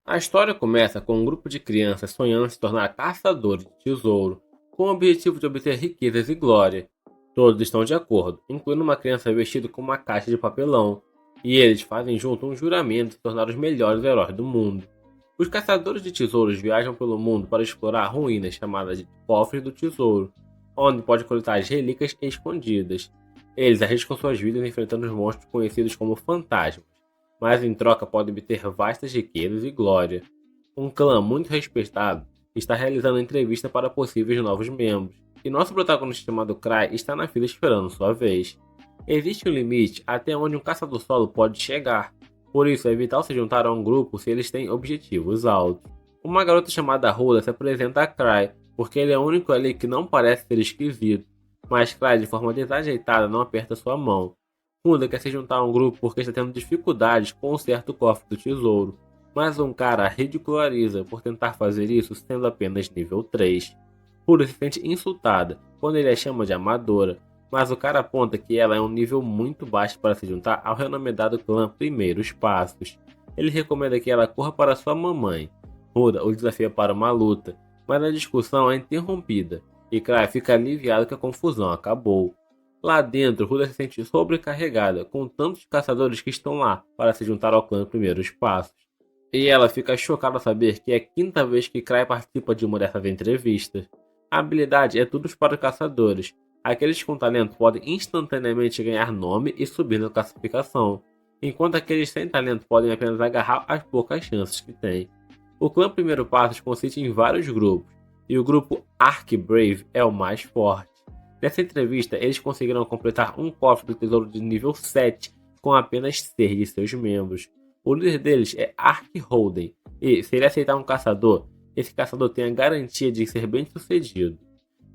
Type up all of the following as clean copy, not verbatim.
A história começa com um grupo de crianças sonhando se tornar caçadores de tesouro, com o objetivo de obter riquezas e glória. Todos estão de acordo, incluindo uma criança vestida com uma caixa de papelão, e eles fazem junto um juramento de se tornar os melhores heróis do mundo. Os caçadores de tesouros viajam pelo mundo para explorar ruínas chamadas de Cofres do Tesouro, onde pode coletar as relíquias escondidas. Eles arriscam suas vidas enfrentando os monstros conhecidos como fantasmas, mas em troca podem obter vastas riquezas e glória. Um clã muito respeitado está realizando entrevista para possíveis novos membros, e nosso protagonista chamado Cry está na fila esperando sua vez. Existe um limite até onde um caçador solo pode chegar, por isso é vital se juntar a um grupo se eles têm objetivos altos. Uma garota chamada Rhoda se apresenta a Cry, porque ele é o único ali que não parece ser esquisito, mas Cry de forma desajeitada não aperta sua mão. Rhoda quer se juntar a um grupo porque está tendo dificuldades com um certo cofre do tesouro, mas um cara a ridiculariza por tentar fazer isso sendo apenas nível 3. Rhoda se sente insultada quando ele a chama de amadora, mas o cara aponta que ela é um nível muito baixo para se juntar ao renomeado clã Primeiros Passos. Ele recomenda que ela corra para sua mamãe. Rhoda o desafia para uma luta, mas a discussão é interrompida, e Cry fica aliviado que a confusão acabou. Lá dentro, Ruda se sente sobrecarregada com tantos caçadores que estão lá para se juntar ao clã Primeiros Passos. E ela fica chocada ao saber que é a quinta vez que Cry participa de uma dessas entrevistas. A habilidade é tudo para os caçadores. Aqueles com talento podem instantaneamente ganhar nome e subir na classificação, enquanto aqueles sem talento podem apenas agarrar as poucas chances que têm. O clã Primeiro Passos consiste em vários grupos, e o grupo Ark Brave é o mais forte. Nessa entrevista, eles conseguiram completar um cofre do tesouro de nível 7 com apenas 6 de seus membros. O líder deles é Ark Holden, e se ele aceitar um caçador, esse caçador tem a garantia de ser bem sucedido.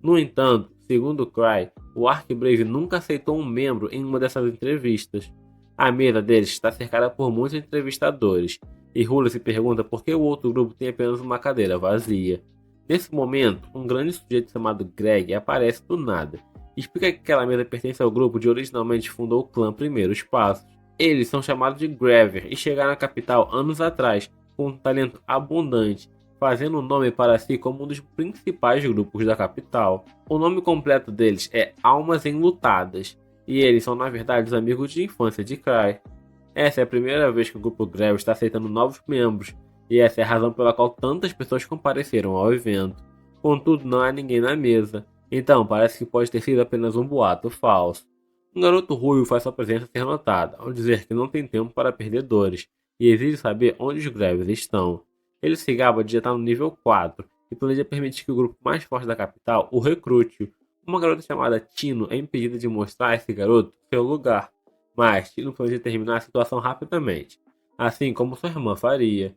No entanto, segundo Cry, o Ark Brave nunca aceitou um membro em uma dessas entrevistas. A mesa deles está cercada por muitos entrevistadores, e Hula se pergunta por que o outro grupo tem apenas uma cadeira vazia. Nesse momento, um grande sujeito chamado Greg aparece do nada e explica que aquela mesa pertence ao grupo que originalmente fundou o clã Primeiros Passos. Eles são chamados de Graver e chegaram à capital anos atrás com um talento abundante, fazendo um nome para si como um dos principais grupos da capital. O nome completo deles é Almas Enlutadas, e eles são na verdade os amigos de infância de Cry. Essa é a primeira vez que o grupo Graver está aceitando novos membros, e essa é a razão pela qual tantas pessoas compareceram ao evento. Contudo, não há ninguém na mesa, então parece que pode ter sido apenas um boato falso. Um garoto ruivo faz sua presença ser notada, ao dizer que não tem tempo para perdedores, e exige saber onde os Gravers estão. Ele se gaba de já estar no nível 4, e planeja permitir que o grupo mais forte da capital o recrute. Uma garota chamada Tino é impedida de mostrar a esse garoto seu lugar, mas Tino planeja terminar a situação rapidamente, assim como sua irmã faria.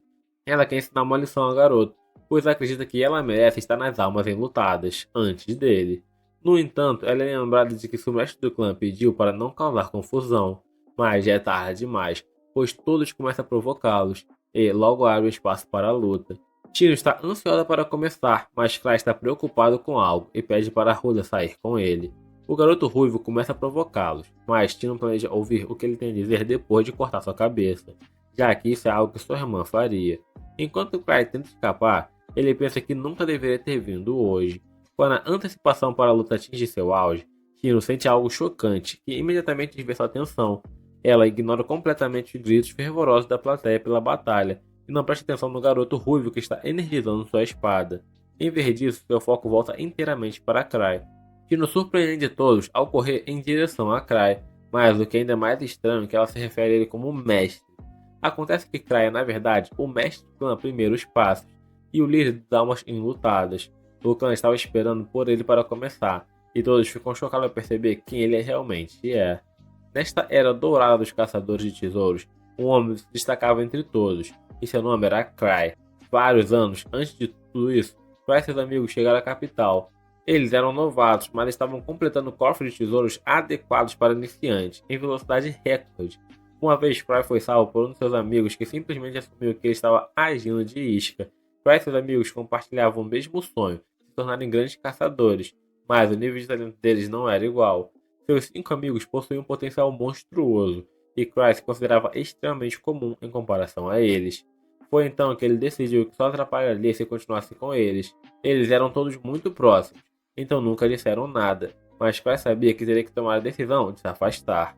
Ela quer ensinar uma lição ao garoto, pois acredita que ela merece estar nas almas enlutadas, antes dele. No entanto, ela é lembrada de que seu mestre do clã pediu para não causar confusão, mas já é tarde demais, pois todos começam a provocá-los, e logo abre espaço para a luta. Tino está ansiosa para começar, mas Cry está preocupado com algo e pede para Ruda sair com ele. O garoto ruivo começa a provocá-los, mas Tino planeja ouvir o que ele tem a dizer depois de cortar sua cabeça, já que isso é algo que sua irmã faria. Enquanto Cry tenta escapar, ele pensa que nunca deveria ter vindo hoje. Quando a antecipação para a luta atinge seu auge, Tino sente algo chocante que imediatamente desvia sua atenção. Ela ignora completamente os gritos fervorosos da plateia pela batalha e não presta atenção no garoto ruivo que está energizando sua espada. Em vez disso, seu foco volta inteiramente para Cry. Tino surpreende todos ao correr em direção a Cry, mas o que ainda é mais estranho é que ela se refere a ele como mestre. Acontece que Cry é, na verdade, o mestre do clã Primeiros Passos e o líder das almas enlutadas. O clã estava esperando por ele para começar, e todos ficam chocados ao perceber quem ele realmente é. Nesta era dourada dos caçadores de tesouros, um homem se destacava entre todos, e seu nome era Cry. Vários anos antes de tudo isso, Cry e seus amigos chegaram à capital. Eles eram novatos, mas estavam completando cofres de tesouros adequados para iniciantes, em velocidade recorde. Uma vez Cry foi salvo por um de seus amigos que simplesmente assumiu que ele estava agindo de isca. Cry e seus amigos compartilhavam o mesmo sonho, se tornarem grandes caçadores, mas o nível de talento deles não era igual. Seus 5 amigos possuíam um potencial monstruoso, e Cry se considerava extremamente comum em comparação a eles. Foi então que ele decidiu que só atrapalharia se continuasse com eles. Eles eram todos muito próximos, então nunca disseram nada, mas Cry sabia que teria que tomar a decisão de se afastar.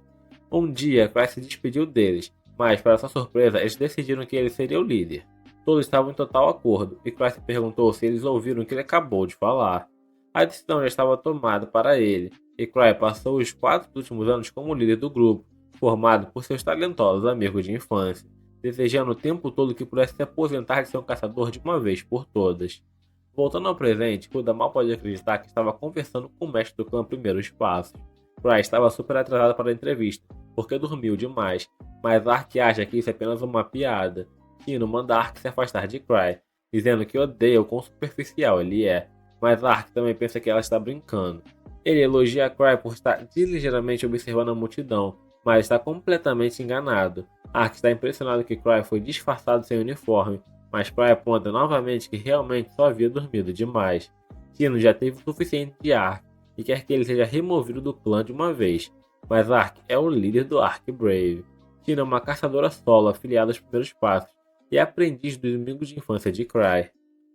Um dia, Cry se despediu deles, mas para sua surpresa, eles decidiram que ele seria o líder. Todos estavam em total acordo, e Cry se perguntou se eles ouviram o que ele acabou de falar. A decisão já estava tomada para ele, e Cry passou os 4 últimos anos como líder do grupo, formado por seus talentosos amigos de infância, desejando o tempo todo que pudesse se aposentar de ser um caçador de uma vez por todas. Voltando ao presente, Ruda mal pode acreditar que estava conversando com o mestre do clã Primeiros Passos. Cry estava super atrasado para a entrevista, porque dormiu demais, mas Ark acha que isso é apenas uma piada. Tino manda Ark se afastar de Cry, dizendo que odeia o quão superficial ele é, mas Ark também pensa que ela está brincando. Ele elogia Cry por estar ligeiramente observando a multidão, mas está completamente enganado. Ark está impressionado que Cry foi disfarçado sem uniforme, mas Cry aponta novamente que realmente só havia dormido demais. Tino já teve o suficiente de Ark e quer que ele seja removido do clã de uma vez, mas Ark é o líder do Ark Brave. Tino é uma caçadora solo afiliada aos Primeiros Passos e é aprendiz dos amigos de infância de Cry.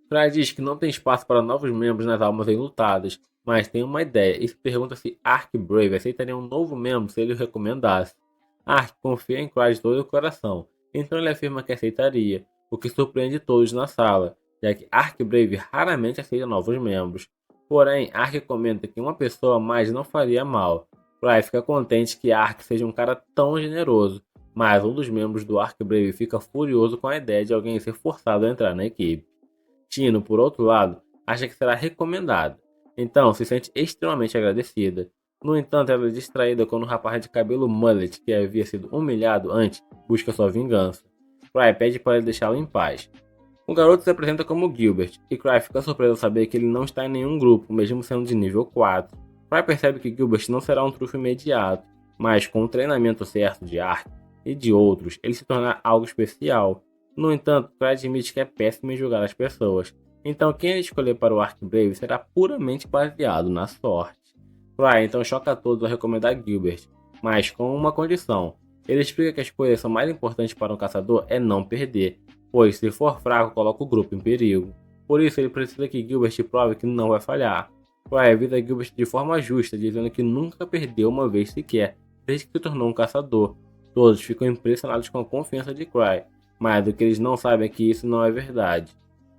Cry diz que não tem espaço para novos membros nas almas enlutadas, mas tem uma ideia e se pergunta se Ark Brave aceitaria um novo membro se ele o recomendasse. Ark confia em Cry de todo o coração, então ele afirma que aceitaria, o que surpreende todos na sala, já que Ark Brave raramente aceita novos membros. Porém, Ark comenta que uma pessoa a mais não faria mal. Cry fica contente que Ark seja um cara tão generoso, mas um dos membros do Ark Brave fica furioso com a ideia de alguém ser forçado a entrar na equipe. Tino, por outro lado, acha que será recomendada, então se sente extremamente agradecida. No entanto, ela é distraída quando o rapaz de cabelo mullet, que havia sido humilhado antes, busca sua vingança. Cry pede para ele deixá-lo em paz. O garoto se apresenta como Gilbert, e Cry fica surpreso ao saber que ele não está em nenhum grupo, mesmo sendo de nível 4. Cry percebe que Gilbert não será um trunfo imediato, mas com o treinamento certo de Ark e de outros, ele se tornará algo especial. No entanto, Cry admite que é péssimo em julgar as pessoas, então quem ele escolher para o Ark Brave será puramente baseado na sorte. Cry então choca a todos ao recomendar Gilbert, mas com uma condição. Ele explica que as coisas são mais importantes para um caçador é não perder, pois se for fraco coloca o grupo em perigo. Por isso ele precisa que Gilbert prove que não vai falhar. Cry avisa Gilbert de forma justa, dizendo que nunca perdeu uma vez sequer, desde que se tornou um caçador. Todos ficam impressionados com a confiança de Cry, mas o que eles não sabem é que isso não é verdade.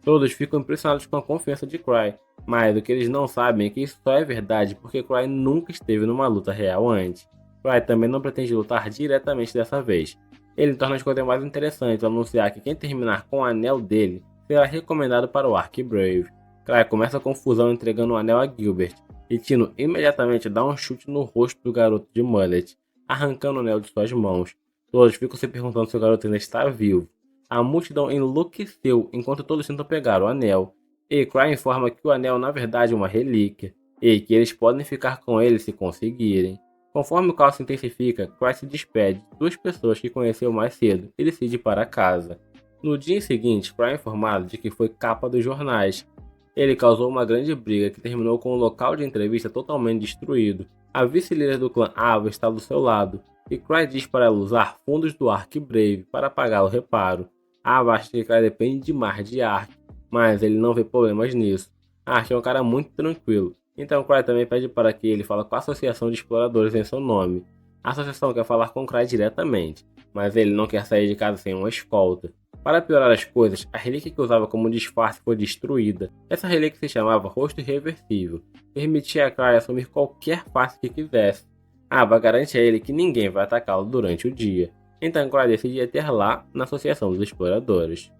Todos ficam impressionados com a confiança de Cry, mas o que eles não sabem é que isso só é verdade porque Cry nunca esteve numa luta real antes. Cry também não pretende lutar diretamente dessa vez. Ele torna as coisas mais interessantes ao anunciar que quem terminar com o anel dele será recomendado para o Ark Brave. Cry começa a confusão entregando o anel a Gilbert, e Tino imediatamente dá um chute no rosto do garoto de mullet, arrancando o anel de suas mãos. Todos ficam se perguntando se o garoto ainda está vivo. A multidão enlouqueceu enquanto todos tentam pegar o anel, e Cry informa que o anel na verdade é uma relíquia, e que eles podem ficar com ele se conseguirem. Conforme o caos se intensifica, Cry se despede de 2 pessoas que conheceu mais cedo e decide ir para casa. No dia seguinte, Cry é informado de que foi capa dos jornais. Ele causou uma grande briga que terminou com o local de entrevista totalmente destruído. A vice-líder do clã Ava está do seu lado, e Cry diz para ela usar fundos do Ark Brave para pagar o reparo. Ava acha que Cry depende demais de Ark, mas ele não vê problemas nisso. Ark é um cara muito tranquilo, então Cry também pede para que ele fale com a Associação de Exploradores em seu nome. A associação quer falar com Cry diretamente, mas ele não quer sair de casa sem uma escolta. Para piorar as coisas, a relíquia que usava como disfarce foi destruída. Essa relíquia se chamava Rosto Irreversível, permitia a Cry assumir qualquer face que quisesse. Ava garante a ele que ninguém vai atacá-lo durante o dia, então Cry decide ir até lá na Associação dos Exploradores.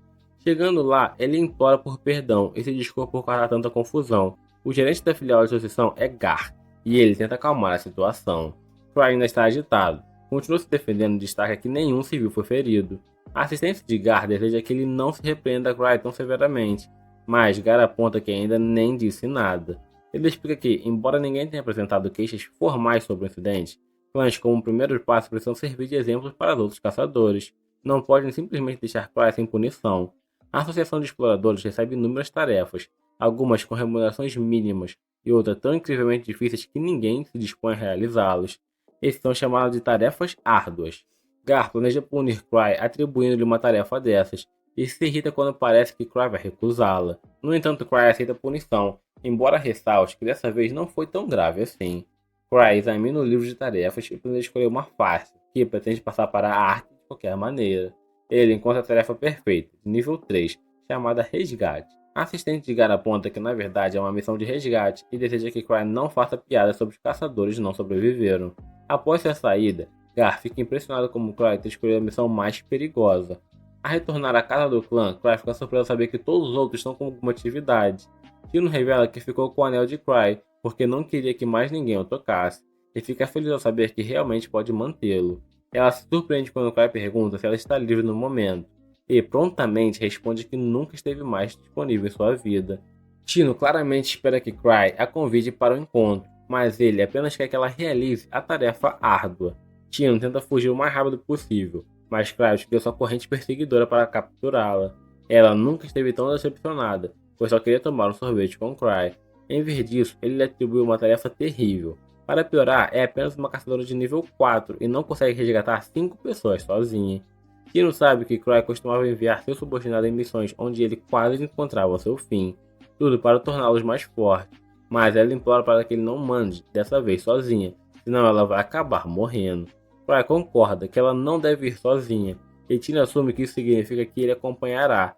Chegando lá, ele implora por perdão e se desculpa por causar tanta confusão. O gerente da filial da associação é Gar, e ele tenta acalmar a situação. Cry ainda está agitado, continua se defendendo e destaca que nenhum civil foi ferido. A assistente de Gar deseja que ele não se repreenda Cry tão severamente, mas Gar aponta que ainda nem disse nada. Ele explica que, embora ninguém tenha apresentado queixas formais sobre o incidente, clãs como o primeiro passo precisam servir de exemplos para os outros caçadores. Não podem simplesmente deixar Cry sem punição. A Associação de Exploradores recebe inúmeras tarefas, algumas com remunerações mínimas e outras tão incrivelmente difíceis que ninguém se dispõe a realizá-los. Esses são chamados de tarefas árduas. Gar planeja punir Cry atribuindo-lhe uma tarefa dessas, e se irrita quando parece que Cry vai recusá-la. No entanto, Cry aceita a punição, embora ressalte que dessa vez não foi tão grave assim. Cry examina o livro de tarefas e planeja escolher uma fácil, que pretende passar para a arte de qualquer maneira. Ele encontra a tarefa perfeita, nível 3, chamada Resgate. A assistente de Gar aponta que na verdade é uma missão de resgate e deseja que Cry não faça piadas sobre os caçadores que não sobreviveram. Após sua saída, Gar fica impressionado como Cry ter escolhido a missão mais perigosa. Ao retornar à casa do clã, Cry fica surpreso ao saber que todos os outros estão com alguma atividade. Tino revela que ficou com o anel de Cry porque não queria que mais ninguém o tocasse, e fica feliz ao saber que realmente pode mantê-lo. Ela se surpreende quando Cry pergunta se ela está livre no momento, e prontamente responde que nunca esteve mais disponível em sua vida. Tino claramente espera que Cry a convide para o encontro, mas ele apenas quer que ela realize a tarefa árdua. Tino tenta fugir o mais rápido possível, mas Cry escolheu sua corrente perseguidora para capturá-la. Ela nunca esteve tão decepcionada, pois só queria tomar um sorvete com Cry. Em vez disso, ele lhe atribuiu uma tarefa terrível. Para piorar, é apenas uma caçadora de nível 4 e não consegue resgatar 5 pessoas sozinha. Tino sabe que Cry costumava enviar seu subordinado em missões onde ele quase encontrava seu fim, tudo para torná-los mais fortes, mas ela implora para que ele não mande, dessa vez sozinha, senão ela vai acabar morrendo. Cry concorda que ela não deve ir sozinha, e Tino assume que isso significa que ele acompanhará.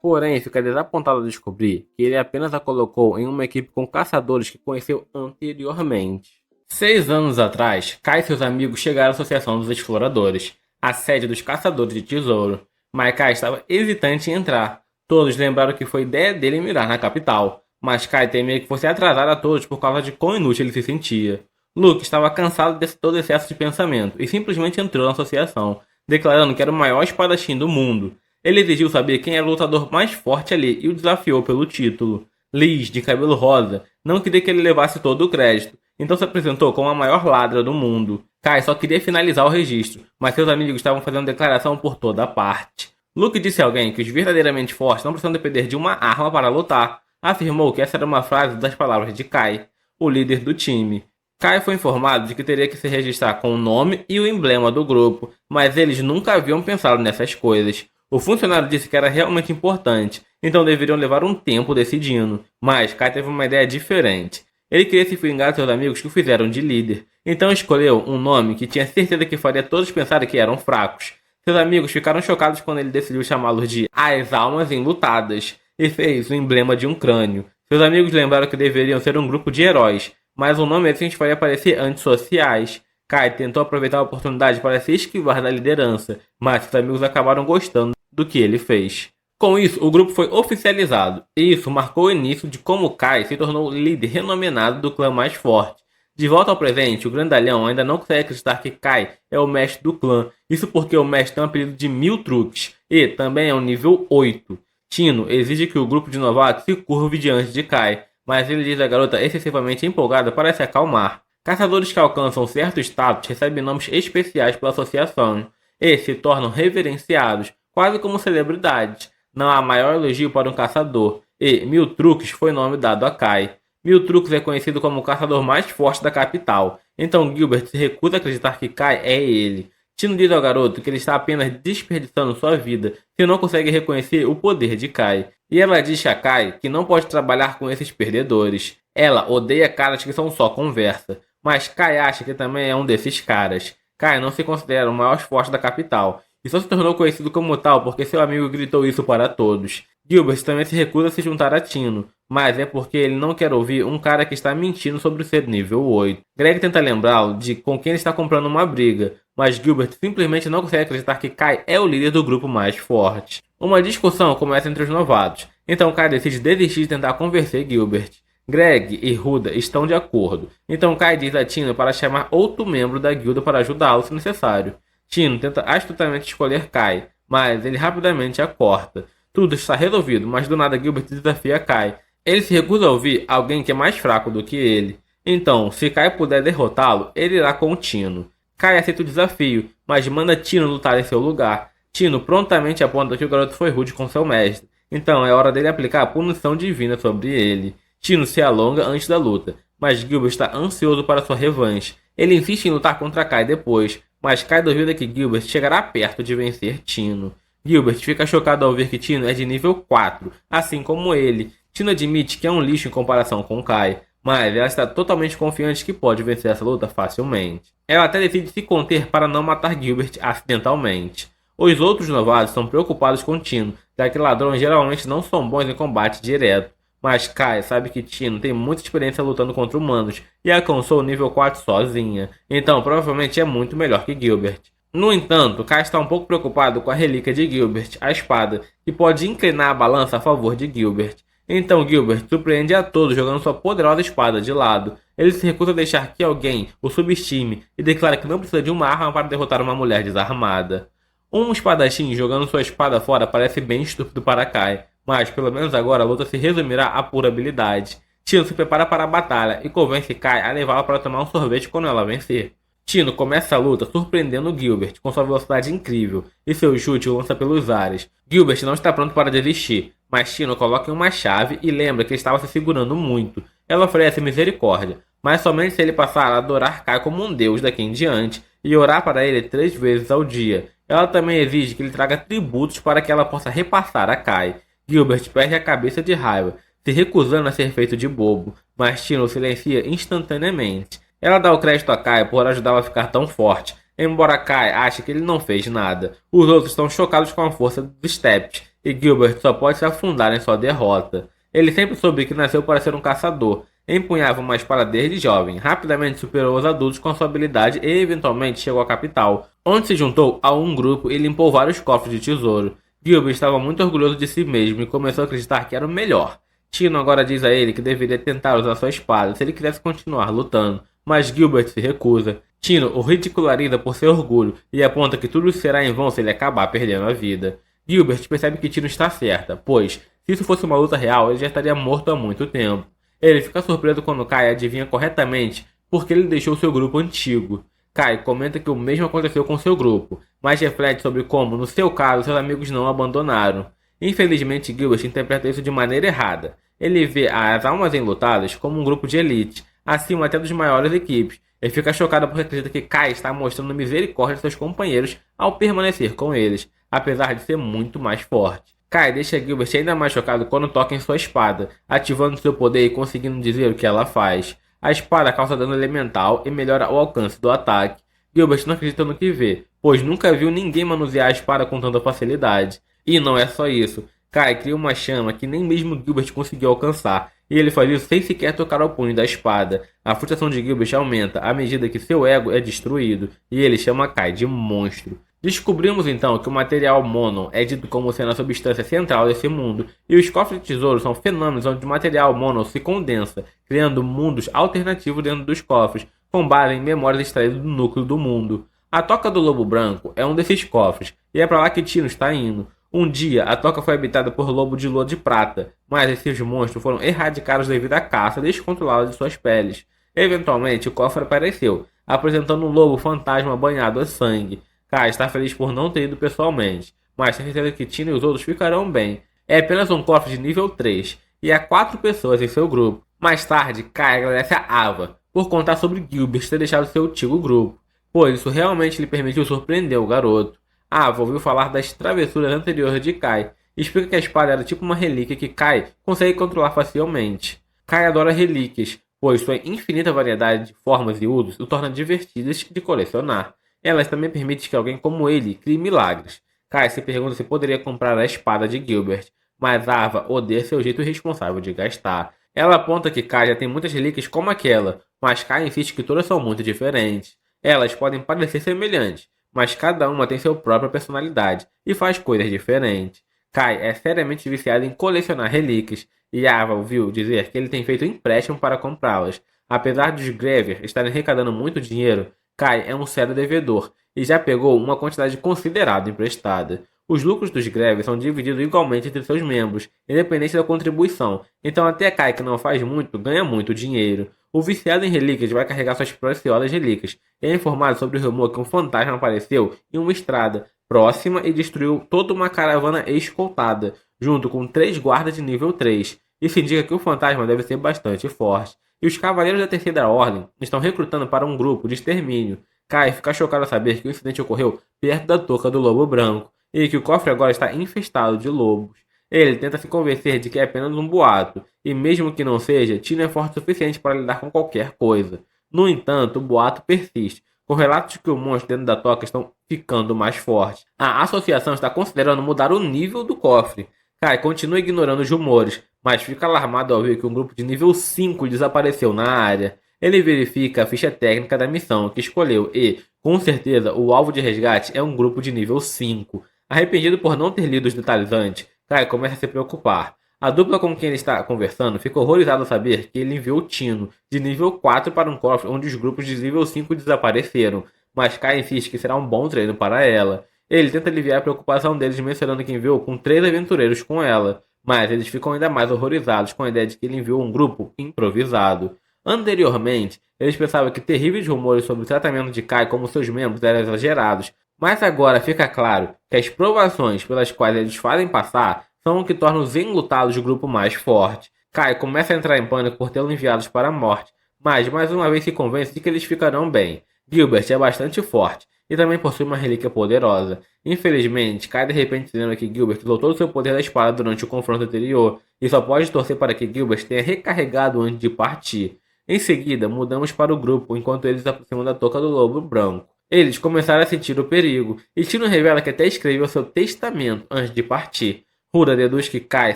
Porém, fica desapontado ao descobrir que ele apenas a colocou em uma equipe com caçadores que conheceu anteriormente. 6 anos atrás, Kai e seus amigos chegaram à Associação dos Exploradores, a sede dos caçadores de tesouro, mas Kai estava hesitante em entrar. Todos lembraram que foi ideia dele mirar na capital, mas Kai temia que fosse atrasar a todos por causa de quão inútil ele se sentia. Luke estava cansado desse todo excesso de pensamento e simplesmente entrou na associação, declarando que era o maior espadachim do mundo. Ele exigiu saber quem era o lutador mais forte ali e o desafiou pelo título. Liz, de cabelo rosa, não queria que ele levasse todo o crédito, então se apresentou como a maior ladra do mundo. Kai só queria finalizar o registro, mas seus amigos estavam fazendo declaração por toda parte. Luke disse a alguém que os verdadeiramente fortes não precisam depender de uma arma para lutar. Afirmou que essa era uma frase das palavras de Kai, o líder do time. Kai foi informado de que teria que se registrar com o nome e o emblema do grupo, mas eles nunca haviam pensado nessas coisas. O funcionário disse que era realmente importante, então deveriam levar um tempo decidindo, mas Kai teve uma ideia diferente. Ele queria se vingar de seus amigos que o fizeram de líder, então escolheu um nome que tinha certeza que faria todos pensarem que eram fracos. Seus amigos ficaram chocados quando ele decidiu chamá-los de As Almas Enlutadas e fez o emblema de um crânio. Seus amigos lembraram que deveriam ser um grupo de heróis, mas o nome assim faria parecer antissociais. Kai tentou aproveitar a oportunidade para se esquivar da liderança, mas seus amigos acabaram gostando do que ele fez. Com isso, o grupo foi oficializado, e isso marcou o início de como Kai se tornou o líder renomenado do clã mais forte. De volta ao presente, o grandalhão ainda não consegue acreditar que Kai é o mestre do clã, isso porque o mestre tem um apelido de 1000 truques, e também é um nível 8. Tino exige que o grupo de novatos se curve diante de Kai, mas ele diz à garota excessivamente empolgada para se acalmar. Caçadores que alcançam certo status recebem nomes especiais pela associação, e se tornam reverenciados, quase como celebridades. Não há maior elogio para um caçador, e 1000 truques foi o nome dado a Kai. 1000 truques é conhecido como o caçador mais forte da capital, então Gilbert se recusa a acreditar que Kai é ele. Tino diz ao garoto que ele está apenas desperdiçando sua vida se não consegue reconhecer o poder de Kai. E ela diz a Kai que não pode trabalhar com esses perdedores. Ela odeia caras que são só conversa, mas Kai acha que também é um desses caras. Kai não se considera o maior forte da capital, e só se tornou conhecido como tal porque seu amigo gritou isso para todos. Gilbert também se recusa a se juntar a Tino, mas é porque ele não quer ouvir um cara que está mentindo sobre ser nível 8. Greg tenta lembrá-lo de com quem ele está comprando uma briga, mas Gilbert simplesmente não consegue acreditar que Kai é o líder do grupo mais forte. Uma discussão começa entre os novatos, então Kai decide desistir de tentar convencer Gilbert. Greg e Ruda estão de acordo, então Kai diz a Tino para chamar outro membro da guilda para ajudá-lo se necessário. Tino tenta astutamente escolher Kai, mas ele rapidamente a corta. Tudo está resolvido, mas do nada Gilbert desafia Kai. Ele se recusa a ouvir alguém que é mais fraco do que ele. Então, se Kai puder derrotá-lo, ele irá com Tino. Kai aceita o desafio, mas manda Tino lutar em seu lugar. Tino prontamente aponta que o garoto foi rude com seu mestre, então é hora dele aplicar a punição divina sobre ele. Tino se alonga antes da luta, mas Gilbert está ansioso para sua revanche. Ele insiste em lutar contra Kai depois, mas Kai duvida que Gilbert chegará perto de vencer Tino. Gilbert fica chocado ao ver que Tino é de nível 4, assim como ele. Tino admite que é um lixo em comparação com Kai, mas ela está totalmente confiante que pode vencer essa luta facilmente. Ela até decide se conter para não matar Gilbert acidentalmente. Os outros novatos estão preocupados com Tino, já que ladrões geralmente não são bons em combate direto. Mas Kai sabe que Tino tem muita experiência lutando contra humanos e alcançou o nível 4 sozinha, então provavelmente é muito melhor que Gilbert. No entanto, Kai está um pouco preocupado com a relíquia de Gilbert, a espada, que pode inclinar a balança a favor de Gilbert. Então Gilbert surpreende a todos jogando sua poderosa espada de lado. Ele se recusa a deixar que alguém o subestime e declara que não precisa de uma arma para derrotar uma mulher desarmada. Um espadachim jogando sua espada fora parece bem estúpido para Kai, mas pelo menos agora a luta se resumirá a pura habilidade. Tino se prepara para a batalha e convence Kai a levá-la para tomar um sorvete quando ela vencer. Tino começa a luta surpreendendo Gilbert com sua velocidade incrível e seu chute o lança pelos ares. Gilbert não está pronto para desistir, mas Tino coloca em uma chave e lembra que ele estava se segurando muito. Ela oferece misericórdia, mas somente se ele passar a adorar Kai como um deus daqui em diante e orar para ele 3 vezes ao dia. Ela também exige que ele traga tributos para que ela possa repassar a Kai. Gilbert perde a cabeça de raiva, se recusando a ser feito de bobo, mas Tino o silencia instantaneamente. Ela dá o crédito a Kai por ajudá-lo a ficar tão forte, embora Kai ache que ele não fez nada. Os outros estão chocados com a força dos Steps, e Gilbert só pode se afundar em sua derrota. Ele sempre soube que nasceu para ser um caçador, empunhava uma espada desde jovem, rapidamente superou os adultos com sua habilidade e eventualmente chegou à capital, onde se juntou a um grupo e limpou vários cofres de tesouro. Gilbert estava muito orgulhoso de si mesmo e começou a acreditar que era o melhor. Tino agora diz a ele que deveria tentar usar sua espada se ele quisesse continuar lutando, mas Gilbert se recusa. Tino o ridiculariza por seu orgulho e aponta que tudo será em vão se ele acabar perdendo a vida. Gilbert percebe que Tino está certa, pois, se isso fosse uma luta real, ele já estaria morto há muito tempo. Ele fica surpreso quando Kai adivinha corretamente porque ele deixou seu grupo antigo. Kai comenta que o mesmo aconteceu com seu grupo, mas reflete sobre como, no seu caso, seus amigos não o abandonaram. Infelizmente, Gilbert interpreta isso de maneira errada. Ele vê as almas enlutadas como um grupo de elite, acima até dos maiores equipes. Ele fica chocado porque acredita que Kai está mostrando misericórdia a seus companheiros ao permanecer com eles, apesar de ser muito mais forte. Kai deixa Gilbert ainda mais chocado quando toca em sua espada, ativando seu poder e conseguindo dizer o que ela faz. A espada causa dano elemental e melhora o alcance do ataque. Gilbert não acredita no que vê, pois nunca viu ninguém manusear a espada com tanta facilidade. E não é só isso. Kai cria uma chama que nem mesmo Gilbert conseguiu alcançar, e ele faz isso sem sequer tocar ao punho da espada. A frustração de Gilbert aumenta à medida que seu ego é destruído, e ele chama Kai de monstro. Descobrimos então que o material Monon é dito como sendo a substância central desse mundo, e os cofres de tesouro são fenômenos onde o material Monon se condensa, criando mundos alternativos dentro dos cofres, com base em memórias extraídas do núcleo do mundo. A Toca do Lobo Branco é um desses cofres, e é para lá que Tino está indo. Um dia, a toca foi habitada por lobo de lua de prata, mas esses monstros foram erradicados devido à caça descontrolada de suas peles. Eventualmente, o cofre apareceu, apresentando um lobo fantasma banhado a sangue. Kai está feliz por não ter ido pessoalmente, mas tem certeza que Tino e os outros ficarão bem. É apenas um cofre de nível 3, e há 4 pessoas em seu grupo. Mais tarde, Kai agradece a Ava por contar sobre Gilbert ter deixado seu antigo grupo, pois isso realmente lhe permitiu surpreender o garoto. Ava ouviu falar das travessuras anteriores de Kai e explica que a espada era tipo uma relíquia que Kai consegue controlar facilmente. Kai adora relíquias, pois sua infinita variedade de formas e usos o torna divertidas de colecionar. Elas também permitem que alguém como ele crie milagres. Kai se pergunta se poderia comprar a espada de Gilbert, mas Ava odeia seu jeito irresponsável de gastar. Ela aponta que Kai já tem muitas relíquias como aquela, mas Kai insiste que todas são muito diferentes. Elas podem parecer semelhantes, mas cada uma tem sua própria personalidade e faz coisas diferentes. Kai é seriamente viciado em colecionar relíquias, e Ava ouviu dizer que ele tem feito empréstimo para comprá-las. Apesar dos Grever estarem arrecadando muito dinheiro, Kai é um sério devedor e já pegou uma quantidade considerável emprestada. Os lucros dos Grever são divididos igualmente entre seus membros, independente da contribuição, então até Kai, que não faz muito, ganha muito dinheiro. O viciado em relíquias vai carregar suas preciosas relíquias e é informado sobre o rumor que um fantasma apareceu em uma estrada próxima e destruiu toda uma caravana escoltada, junto com 3 guardas de nível 3. Isso indica que o fantasma deve ser bastante forte. E os Cavaleiros da Terceira Ordem estão recrutando para um grupo de extermínio. Kai fica chocado ao saber que o incidente ocorreu perto da Toca do Lobo Branco, e que o cofre agora está infestado de lobos. Ele tenta se convencer de que é apenas um boato, e mesmo que não seja, Tino é forte o suficiente para lidar com qualquer coisa. No entanto, o boato persiste, com relatos de que os monstros dentro da toca estão ficando mais fortes. A associação está considerando mudar o nível do cofre. Kai continua ignorando os rumores, mas fica alarmado ao ver que um grupo de nível 5 desapareceu na área. Ele verifica a ficha técnica da missão que escolheu e, com certeza, o alvo de resgate é um grupo de nível 5. Arrependido por não ter lido os detalhes antes, Kai começa a se preocupar. A dupla com quem ele está conversando fica horrorizada ao saber que ele enviou Tino, de nível 4 para um cofre onde os grupos de nível 5 desapareceram, mas Kai insiste que será um bom treino para ela. Ele tenta aliviar a preocupação deles mencionando que enviou com 3 aventureiros com ela, mas eles ficam ainda mais horrorizados com a ideia de que ele enviou um grupo improvisado. Anteriormente, eles pensavam que terríveis rumores sobre o tratamento de Kai como seus membros eram exagerados, mas agora fica claro que as provações pelas quais eles fazem passar são o que torna os enlutados o grupo mais forte. Kai começa a entrar em pânico por tê-los enviados para a morte, mas mais uma vez se convence de que eles ficarão bem. Gilbert é bastante forte e também possui uma relíquia poderosa. Infelizmente, Kai de repente se lembra que Gilbert usou todo o seu poder da espada durante o confronto anterior e só pode torcer para que Gilbert tenha recarregado antes de partir. Em seguida, mudamos para o grupo enquanto eles se aproximam da toca do lobo branco. Eles começaram a sentir o perigo, e Tino revela que até escreveu seu testamento antes de partir. Hura deduz que Kai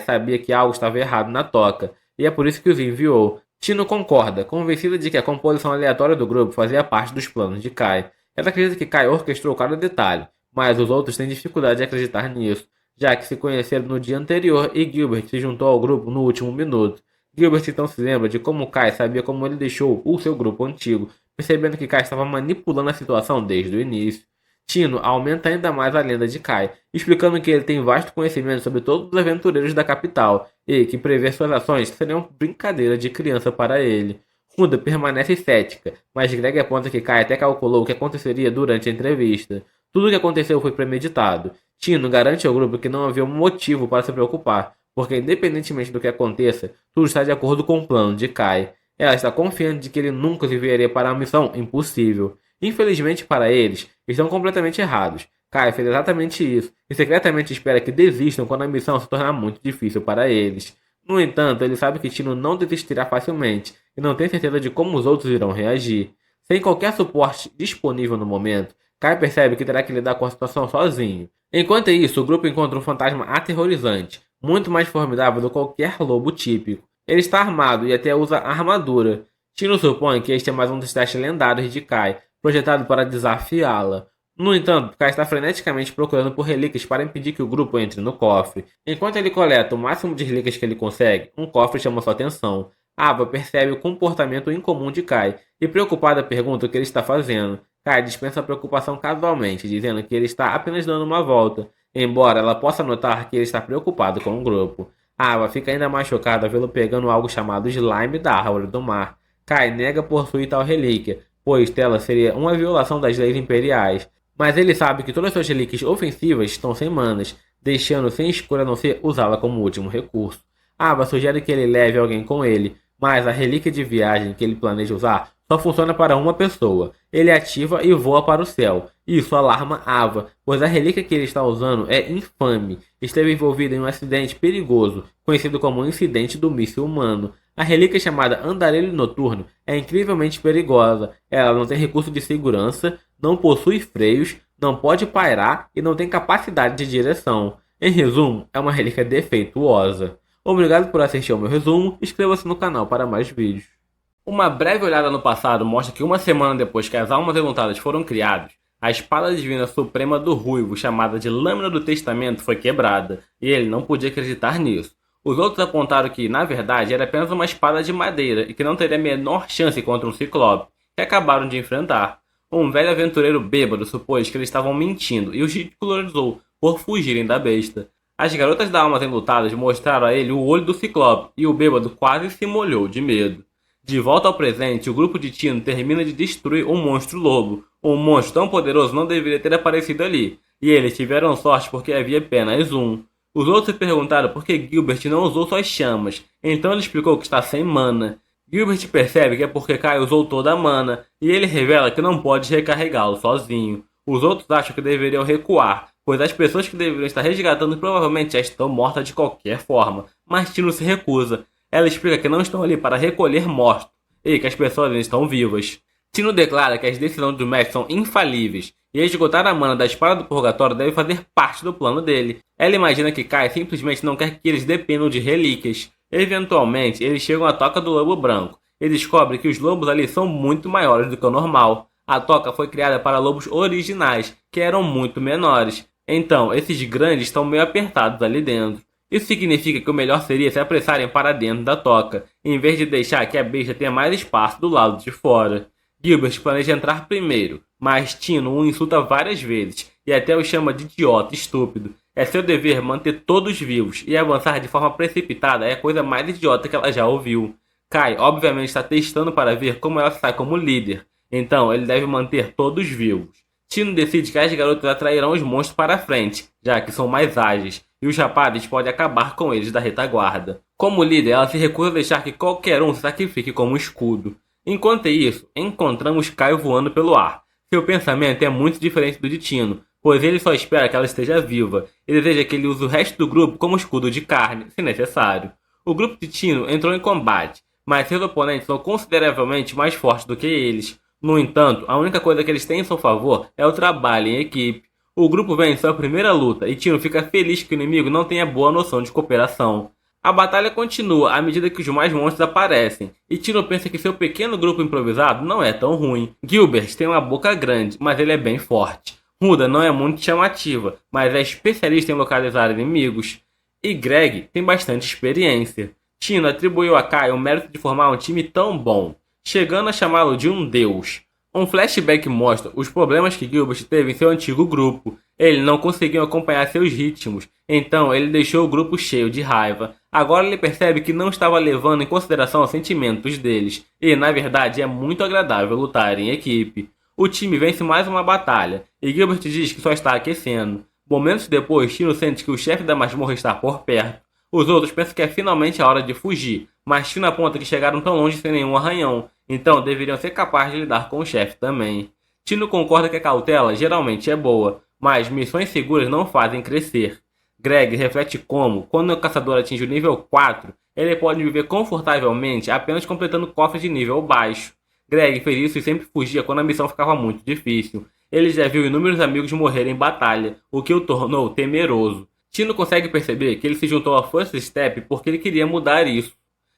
sabia que algo estava errado na toca, e é por isso que os enviou. Tino concorda, convencida de que a composição aleatória do grupo fazia parte dos planos de Kai. Ela acredita que Kai orquestrou cada detalhe, mas os outros têm dificuldade de acreditar nisso, já que se conheceram no dia anterior e Gilbert se juntou ao grupo no último minuto. Gilbert então se lembra de como Kai sabia como ele deixou o seu grupo antigo, percebendo que Kai estava manipulando a situação desde o início. Tino aumenta ainda mais a lenda de Kai, explicando que ele tem vasto conhecimento sobre todos os aventureiros da capital e que prever suas ações seriam brincadeira de criança para ele. Hunda permanece cética, mas Greg aponta que Kai até calculou o que aconteceria durante a entrevista. Tudo o que aconteceu foi premeditado. Tino garante ao grupo que não havia um motivo para se preocupar, porque independentemente do que aconteça, tudo está de acordo com o plano de Kai. Ela está confiante de que ele nunca se enviaria para uma missão impossível. Infelizmente para eles, estão completamente errados. Kai fez exatamente isso, e secretamente espera que desistam quando a missão se tornar muito difícil para eles. No entanto, ele sabe que Tino não desistirá facilmente, e não tem certeza de como os outros irão reagir. Sem qualquer suporte disponível no momento, Kai percebe que terá que lidar com a situação sozinho. Enquanto isso, o grupo encontra um fantasma aterrorizante, muito mais formidável do que qualquer lobo típico. Ele está armado e até usa armadura. Tino supõe que este é mais um dos testes lendários de Kai, projetado para desafiá-la. No entanto, Kai está freneticamente procurando por relíquias para impedir que o grupo entre no cofre. Enquanto ele coleta o máximo de relíquias que ele consegue, um cofre chama sua atenção. Ava percebe o comportamento incomum de Kai e, preocupada, pergunta o que ele está fazendo. Kai dispensa a preocupação casualmente, dizendo que ele está apenas dando uma volta, embora ela possa notar que ele está preocupado com o grupo. Ava fica ainda mais chocada ao vê-lo pegando algo chamado slime da árvore do mar. Kai nega possuir tal relíquia, pois tê-la seria uma violação das leis imperiais. Mas ele sabe que todas suas relíquias ofensivas estão sem manas, deixando sem escolha a não ser usá-la como último recurso. Ava sugere que ele leve alguém com ele, mas a relíquia de viagem que ele planeja usar só funciona para uma pessoa. Ele ativa e voa para o céu. Isso alarma Ava, pois a relíquia que ele está usando é infame. Esteve envolvida em um acidente perigoso, conhecido como o incidente do míssil humano. A relíquia chamada Andarilho Noturno é incrivelmente perigosa. Ela não tem recurso de segurança, não possui freios, não pode pairar e não tem capacidade de direção. Em resumo, é uma relíquia defeituosa. Obrigado por assistir ao meu resumo, inscreva-se no canal para mais vídeos. Uma breve olhada no passado mostra que uma semana depois que as almas enlutadas foram criadas, a espada divina suprema do Ruivo, chamada de Lâmina do Testamento, foi quebrada, e ele não podia acreditar nisso. Os outros apontaram que, na verdade, era apenas uma espada de madeira e que não teria a menor chance contra um ciclope, que acabaram de enfrentar. Um velho aventureiro bêbado supôs que eles estavam mentindo e os ridicularizou por fugirem da besta. As garotas da almas enlutadas mostraram a ele o olho do ciclope e o bêbado quase se molhou de medo. De volta ao presente, o grupo de Tino termina de destruir um monstro lobo. Um monstro tão poderoso não deveria ter aparecido ali, e eles tiveram sorte porque havia apenas um. Os outros se perguntaram por que Gilbert não usou suas chamas, então ele explicou que está sem mana. Gilbert percebe que é porque Kai usou toda a mana, e ele revela que não pode recarregá-lo sozinho. Os outros acham que deveriam recuar, pois as pessoas que deveriam estar resgatando provavelmente já estão mortas de qualquer forma, mas Tino se recusa. Ela explica que não estão ali para recolher mortos e que as pessoas ainda estão vivas. Tino declara que as decisões do mestre são infalíveis e esgotar a mana da espada do purgatório deve fazer parte do plano dele. Ela imagina que Kai simplesmente não quer que eles dependam de relíquias. Eventualmente, eles chegam à toca do lobo branco e descobrem que os lobos ali são muito maiores do que o normal. A toca foi criada para lobos originais, que eram muito menores. Então, esses grandes estão meio apertados ali dentro. Isso significa que o melhor seria se apressarem para dentro da toca, em vez de deixar que a besta tenha mais espaço do lado de fora. Gilbert planeja entrar primeiro, mas Tino o insulta várias vezes e até o chama de idiota estúpido. É seu dever manter todos vivos e avançar de forma precipitada é a coisa mais idiota que ela já ouviu. Kai obviamente está testando para ver como ela sai como líder, então ele deve manter todos vivos. Tino decide que as garotas atrairão os monstros para a frente, já que são mais ágeis, e os rapazes podem acabar com eles da retaguarda. Como líder, ela se recusa a deixar que qualquer um se sacrifique como escudo. Enquanto isso, encontramos Kai voando pelo ar. Seu pensamento é muito diferente do de Tino, pois ele só espera que ela esteja viva e deseja que ele use o resto do grupo como escudo de carne, se necessário. O grupo de Tino entrou em combate, mas seus oponentes são consideravelmente mais fortes do que eles. No entanto, a única coisa que eles têm em seu favor é o trabalho em equipe. O grupo vence sua primeira luta e Tino fica feliz que o inimigo não tenha boa noção de cooperação. A batalha continua à medida que os mais monstros aparecem, e Tino pensa que seu pequeno grupo improvisado não é tão ruim. Gilbert tem uma boca grande, mas ele é bem forte. Ruda não é muito chamativa, mas é especialista em localizar inimigos. E Greg tem bastante experiência. Tino atribuiu a Kai o mérito de formar um time tão bom, chegando a chamá-lo de um deus. Um flashback mostra os problemas que Gilbert teve em seu antigo grupo. Ele não conseguiu acompanhar seus ritmos, então ele deixou o grupo cheio de raiva. Agora ele percebe que não estava levando em consideração os sentimentos deles, e na verdade é muito agradável lutar em equipe. O time vence mais uma batalha, e Gilbert diz que só está aquecendo. Momentos depois, Tino sente que o chefe da masmorra está por perto. Os outros pensam que é finalmente a hora de fugir, mas Tino aponta que chegaram tão longe sem nenhum arranhão, então deveriam ser capazes de lidar com o chefe também. Tino concorda que a cautela geralmente é boa, mas missões seguras não fazem crescer. Greg reflete como, quando o caçador atinge o nível 4, ele pode viver confortavelmente apenas completando cofres de nível baixo. Greg fez isso e sempre fugia quando a missão ficava muito difícil. Ele já viu inúmeros amigos morrerem em batalha, o que o tornou temeroso. Tino consegue perceber que ele se juntou a First Step porque ele queria mudar isso.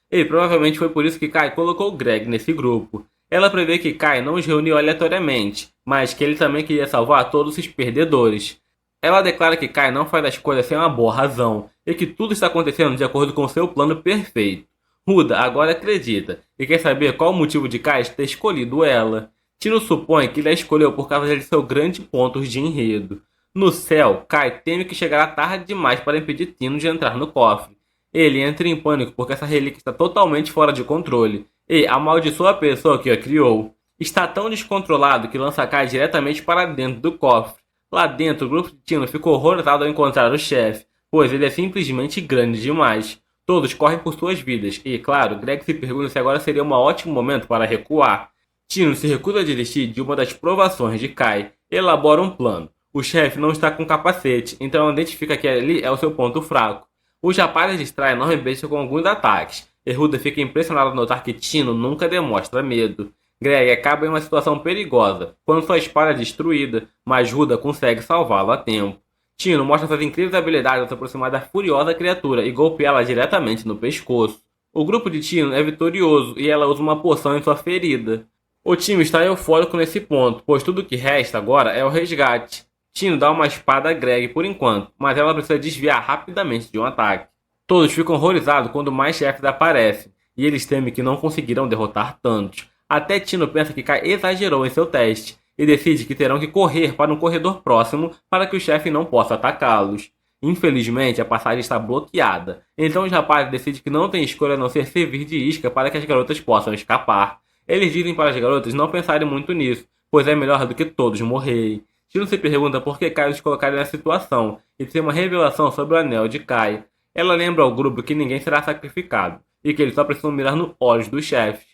E provavelmente foi por isso que Kai colocou Greg nesse grupo. Ela prevê que Kai não os reuniu aleatoriamente, mas que ele também queria salvar todos os perdedores. Ela declara que Kai não faz as coisas sem uma boa razão, e que tudo está acontecendo de acordo com seu plano perfeito. Ruda agora acredita, e quer saber qual o motivo de Kai ter escolhido ela. Tino supõe que ele a escolheu por causa de seu grande ponto de enredo. No céu, Kai teme que chegará tarde demais para impedir Tino de entrar no cofre. Ele entra em pânico porque essa relíquia está totalmente fora de controle, e amaldiçoa a pessoa que a criou. Está tão descontrolado que lança Kai diretamente para dentro do cofre. Lá dentro, o grupo de Tino ficou horrorizado ao encontrar o chefe, pois ele é simplesmente grande demais. Todos correm por suas vidas, e claro, Greg se pergunta se agora seria um ótimo momento para recuar. Tino se recusa a desistir de uma das provações de Kai. Elabora um plano. O chefe não está com capacete, então identifica que ali é o seu ponto fraco. Os rapazes distraem a enorme besta com alguns ataques. E Ruda fica impressionado ao notar que Tino nunca demonstra medo. Greg acaba em uma situação perigosa, quando sua espada é destruída, mas Ruda consegue salvá-lo a tempo. Tino mostra suas incríveis habilidades ao se aproximar da furiosa criatura e golpeá-la diretamente no pescoço. O grupo de Tino é vitorioso e ela usa uma poção em sua ferida. O time está eufórico nesse ponto, pois tudo que resta agora é o resgate. Tino dá uma espada a Greg por enquanto, mas ela precisa desviar rapidamente de um ataque. Todos ficam horrorizados quando mais chefes aparecem, e eles temem que não conseguirão derrotar tantos. Até Tino pensa que Kai exagerou em seu teste, e decide que terão que correr para um corredor próximo para que o chefe não possa atacá-los. Infelizmente, a passagem está bloqueada, então os rapazes decidem que não tem escolha a não ser servir de isca para que as garotas possam escapar. Eles dizem para as garotas não pensarem muito nisso, pois é melhor do que todos morrerem. Tino se pergunta por que Kai os colocaria nessa situação, e tem uma revelação sobre o anel de Kai. Ela lembra ao grupo que ninguém será sacrificado, e que eles só precisam mirar nos olhos dos chefes.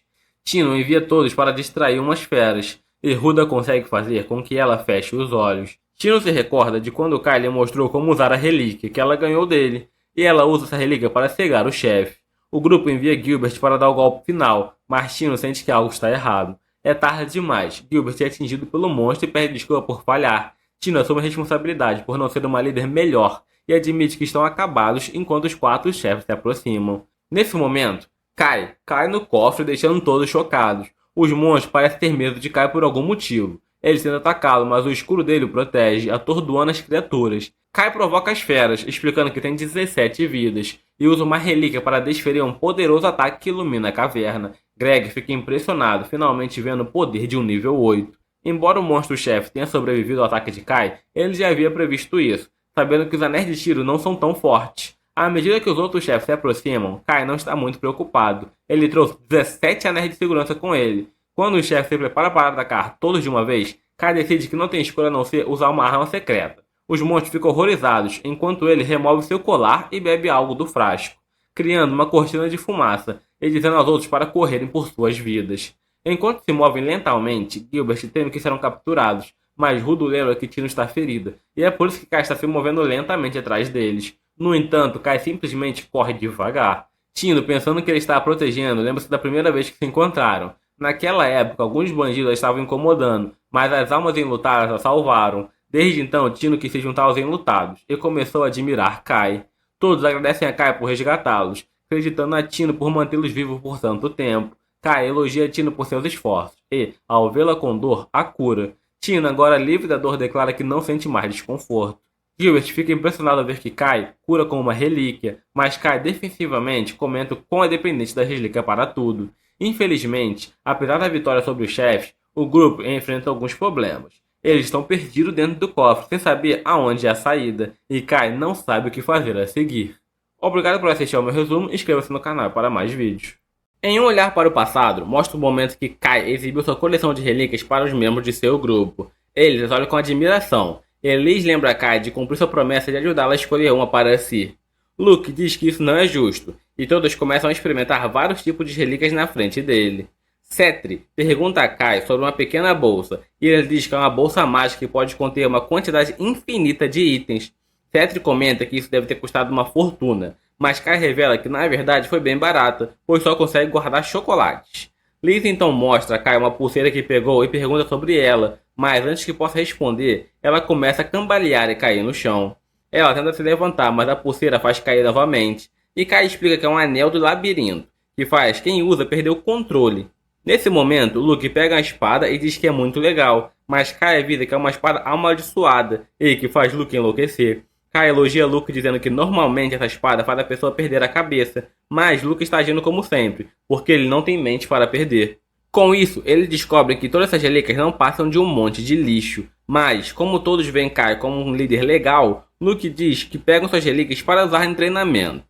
Tino envia todos para distrair umas feras, e Ruda consegue fazer com que ela feche os olhos. Tino se recorda de quando Kai lhe mostrou como usar a relíquia que ela ganhou dele, e ela usa essa relíquia para cegar o chefe. O grupo envia Gilbert para dar o golpe final, mas Tino sente que algo está errado. É tarde demais, Gilbert é atingido pelo monstro e pede desculpa por falhar. Tino assume a responsabilidade por não ser uma líder melhor e admite que estão acabados enquanto os 4 chefes se aproximam. Nesse momento, Kai cai no cofre deixando todos chocados. Os monstros parecem ter medo de Kai por algum motivo. Eles tentam atacá-lo, mas o escudo dele o protege, atordoando as criaturas. Kai provoca as feras, explicando que tem 17 vidas, e usa uma relíquia para desferir um poderoso ataque que ilumina a caverna. Greg fica impressionado, finalmente vendo o poder de um nível 8. Embora o monstro-chefe tenha sobrevivido ao ataque de Kai, ele já havia previsto isso, sabendo que os anéis de tiro não são tão fortes. À medida que os outros chefes se aproximam, Kai não está muito preocupado. Ele trouxe 17 anéis de segurança com ele. Quando o chefe se prepara para atacar todos de uma vez, Kai decide que não tem escolha a não ser usar uma arma secreta. Os monstros ficam horrorizados, enquanto ele remove seu colar e bebe algo do frasco, criando uma cortina de fumaça e dizendo aos outros para correrem por suas vidas. Enquanto se movem lentamente, Gilbert teme que serão capturados, mas Rudo lembra que Tino está ferida, e é por isso que Kai está se movendo lentamente atrás deles. No entanto, Kai simplesmente corre devagar. Tino, pensando que ele está a protegendo, lembra-se da primeira vez que se encontraram. Naquela época, alguns bandidos a estavam incomodando, mas as almas enlutadas a salvaram. Desde então, Tino quis se juntar aos enlutados e começou a admirar Kai. Todos agradecem a Kai por resgatá-los, acreditando a Tino por mantê-los vivos por tanto tempo. Kai elogia Tino por seus esforços e, ao vê-la com dor, a cura. Tino, agora livre da dor, declara que não sente mais desconforto. Gilbert fica impressionado ao ver que Kai cura com uma relíquia, mas Kai defensivamente comenta o quão é dependente da relíquia para tudo. Infelizmente, apesar da vitória sobre os chefes, o grupo enfrenta alguns problemas. Eles estão perdidos dentro do cofre, sem saber aonde é a saída, e Kai não sabe o que fazer a seguir. Obrigado por assistir ao meu resumo e inscreva-se no canal para mais vídeos. Em um olhar para o passado, mostra o momento que Kai exibiu sua coleção de relíquias para os membros de seu grupo. Eles olham com admiração. Elise lembra Kai de cumprir sua promessa de ajudá-la a escolher uma para si. Luke diz que isso não é justo, e todos começam a experimentar vários tipos de relíquias na frente dele. Cetri pergunta a Kai sobre uma pequena bolsa, e ele diz que é uma bolsa mágica que pode conter uma quantidade infinita de itens. Cetri comenta que isso deve ter custado uma fortuna, mas Kai revela que na verdade foi bem barata, pois só consegue guardar chocolates. Liz então mostra a Kai uma pulseira que pegou e pergunta sobre ela, mas antes que possa responder, ela começa a cambalear e cair no chão. Ela tenta se levantar, mas a pulseira faz cair novamente, e Kai explica que é um anel do labirinto, que faz quem usa perder o controle. Nesse momento, Luke pega a espada e diz que é muito legal, mas Kai avisa que é uma espada amaldiçoada e que faz Luke enlouquecer. Kai elogia Luke dizendo que normalmente essa espada faz a pessoa perder a cabeça, mas Luke está agindo como sempre, porque ele não tem mente para perder. Com isso, ele descobre que todas essas relíquias não passam de um monte de lixo, mas como todos veem Kai como um líder legal, Luke diz que pegam suas relíquias para usar em treinamento.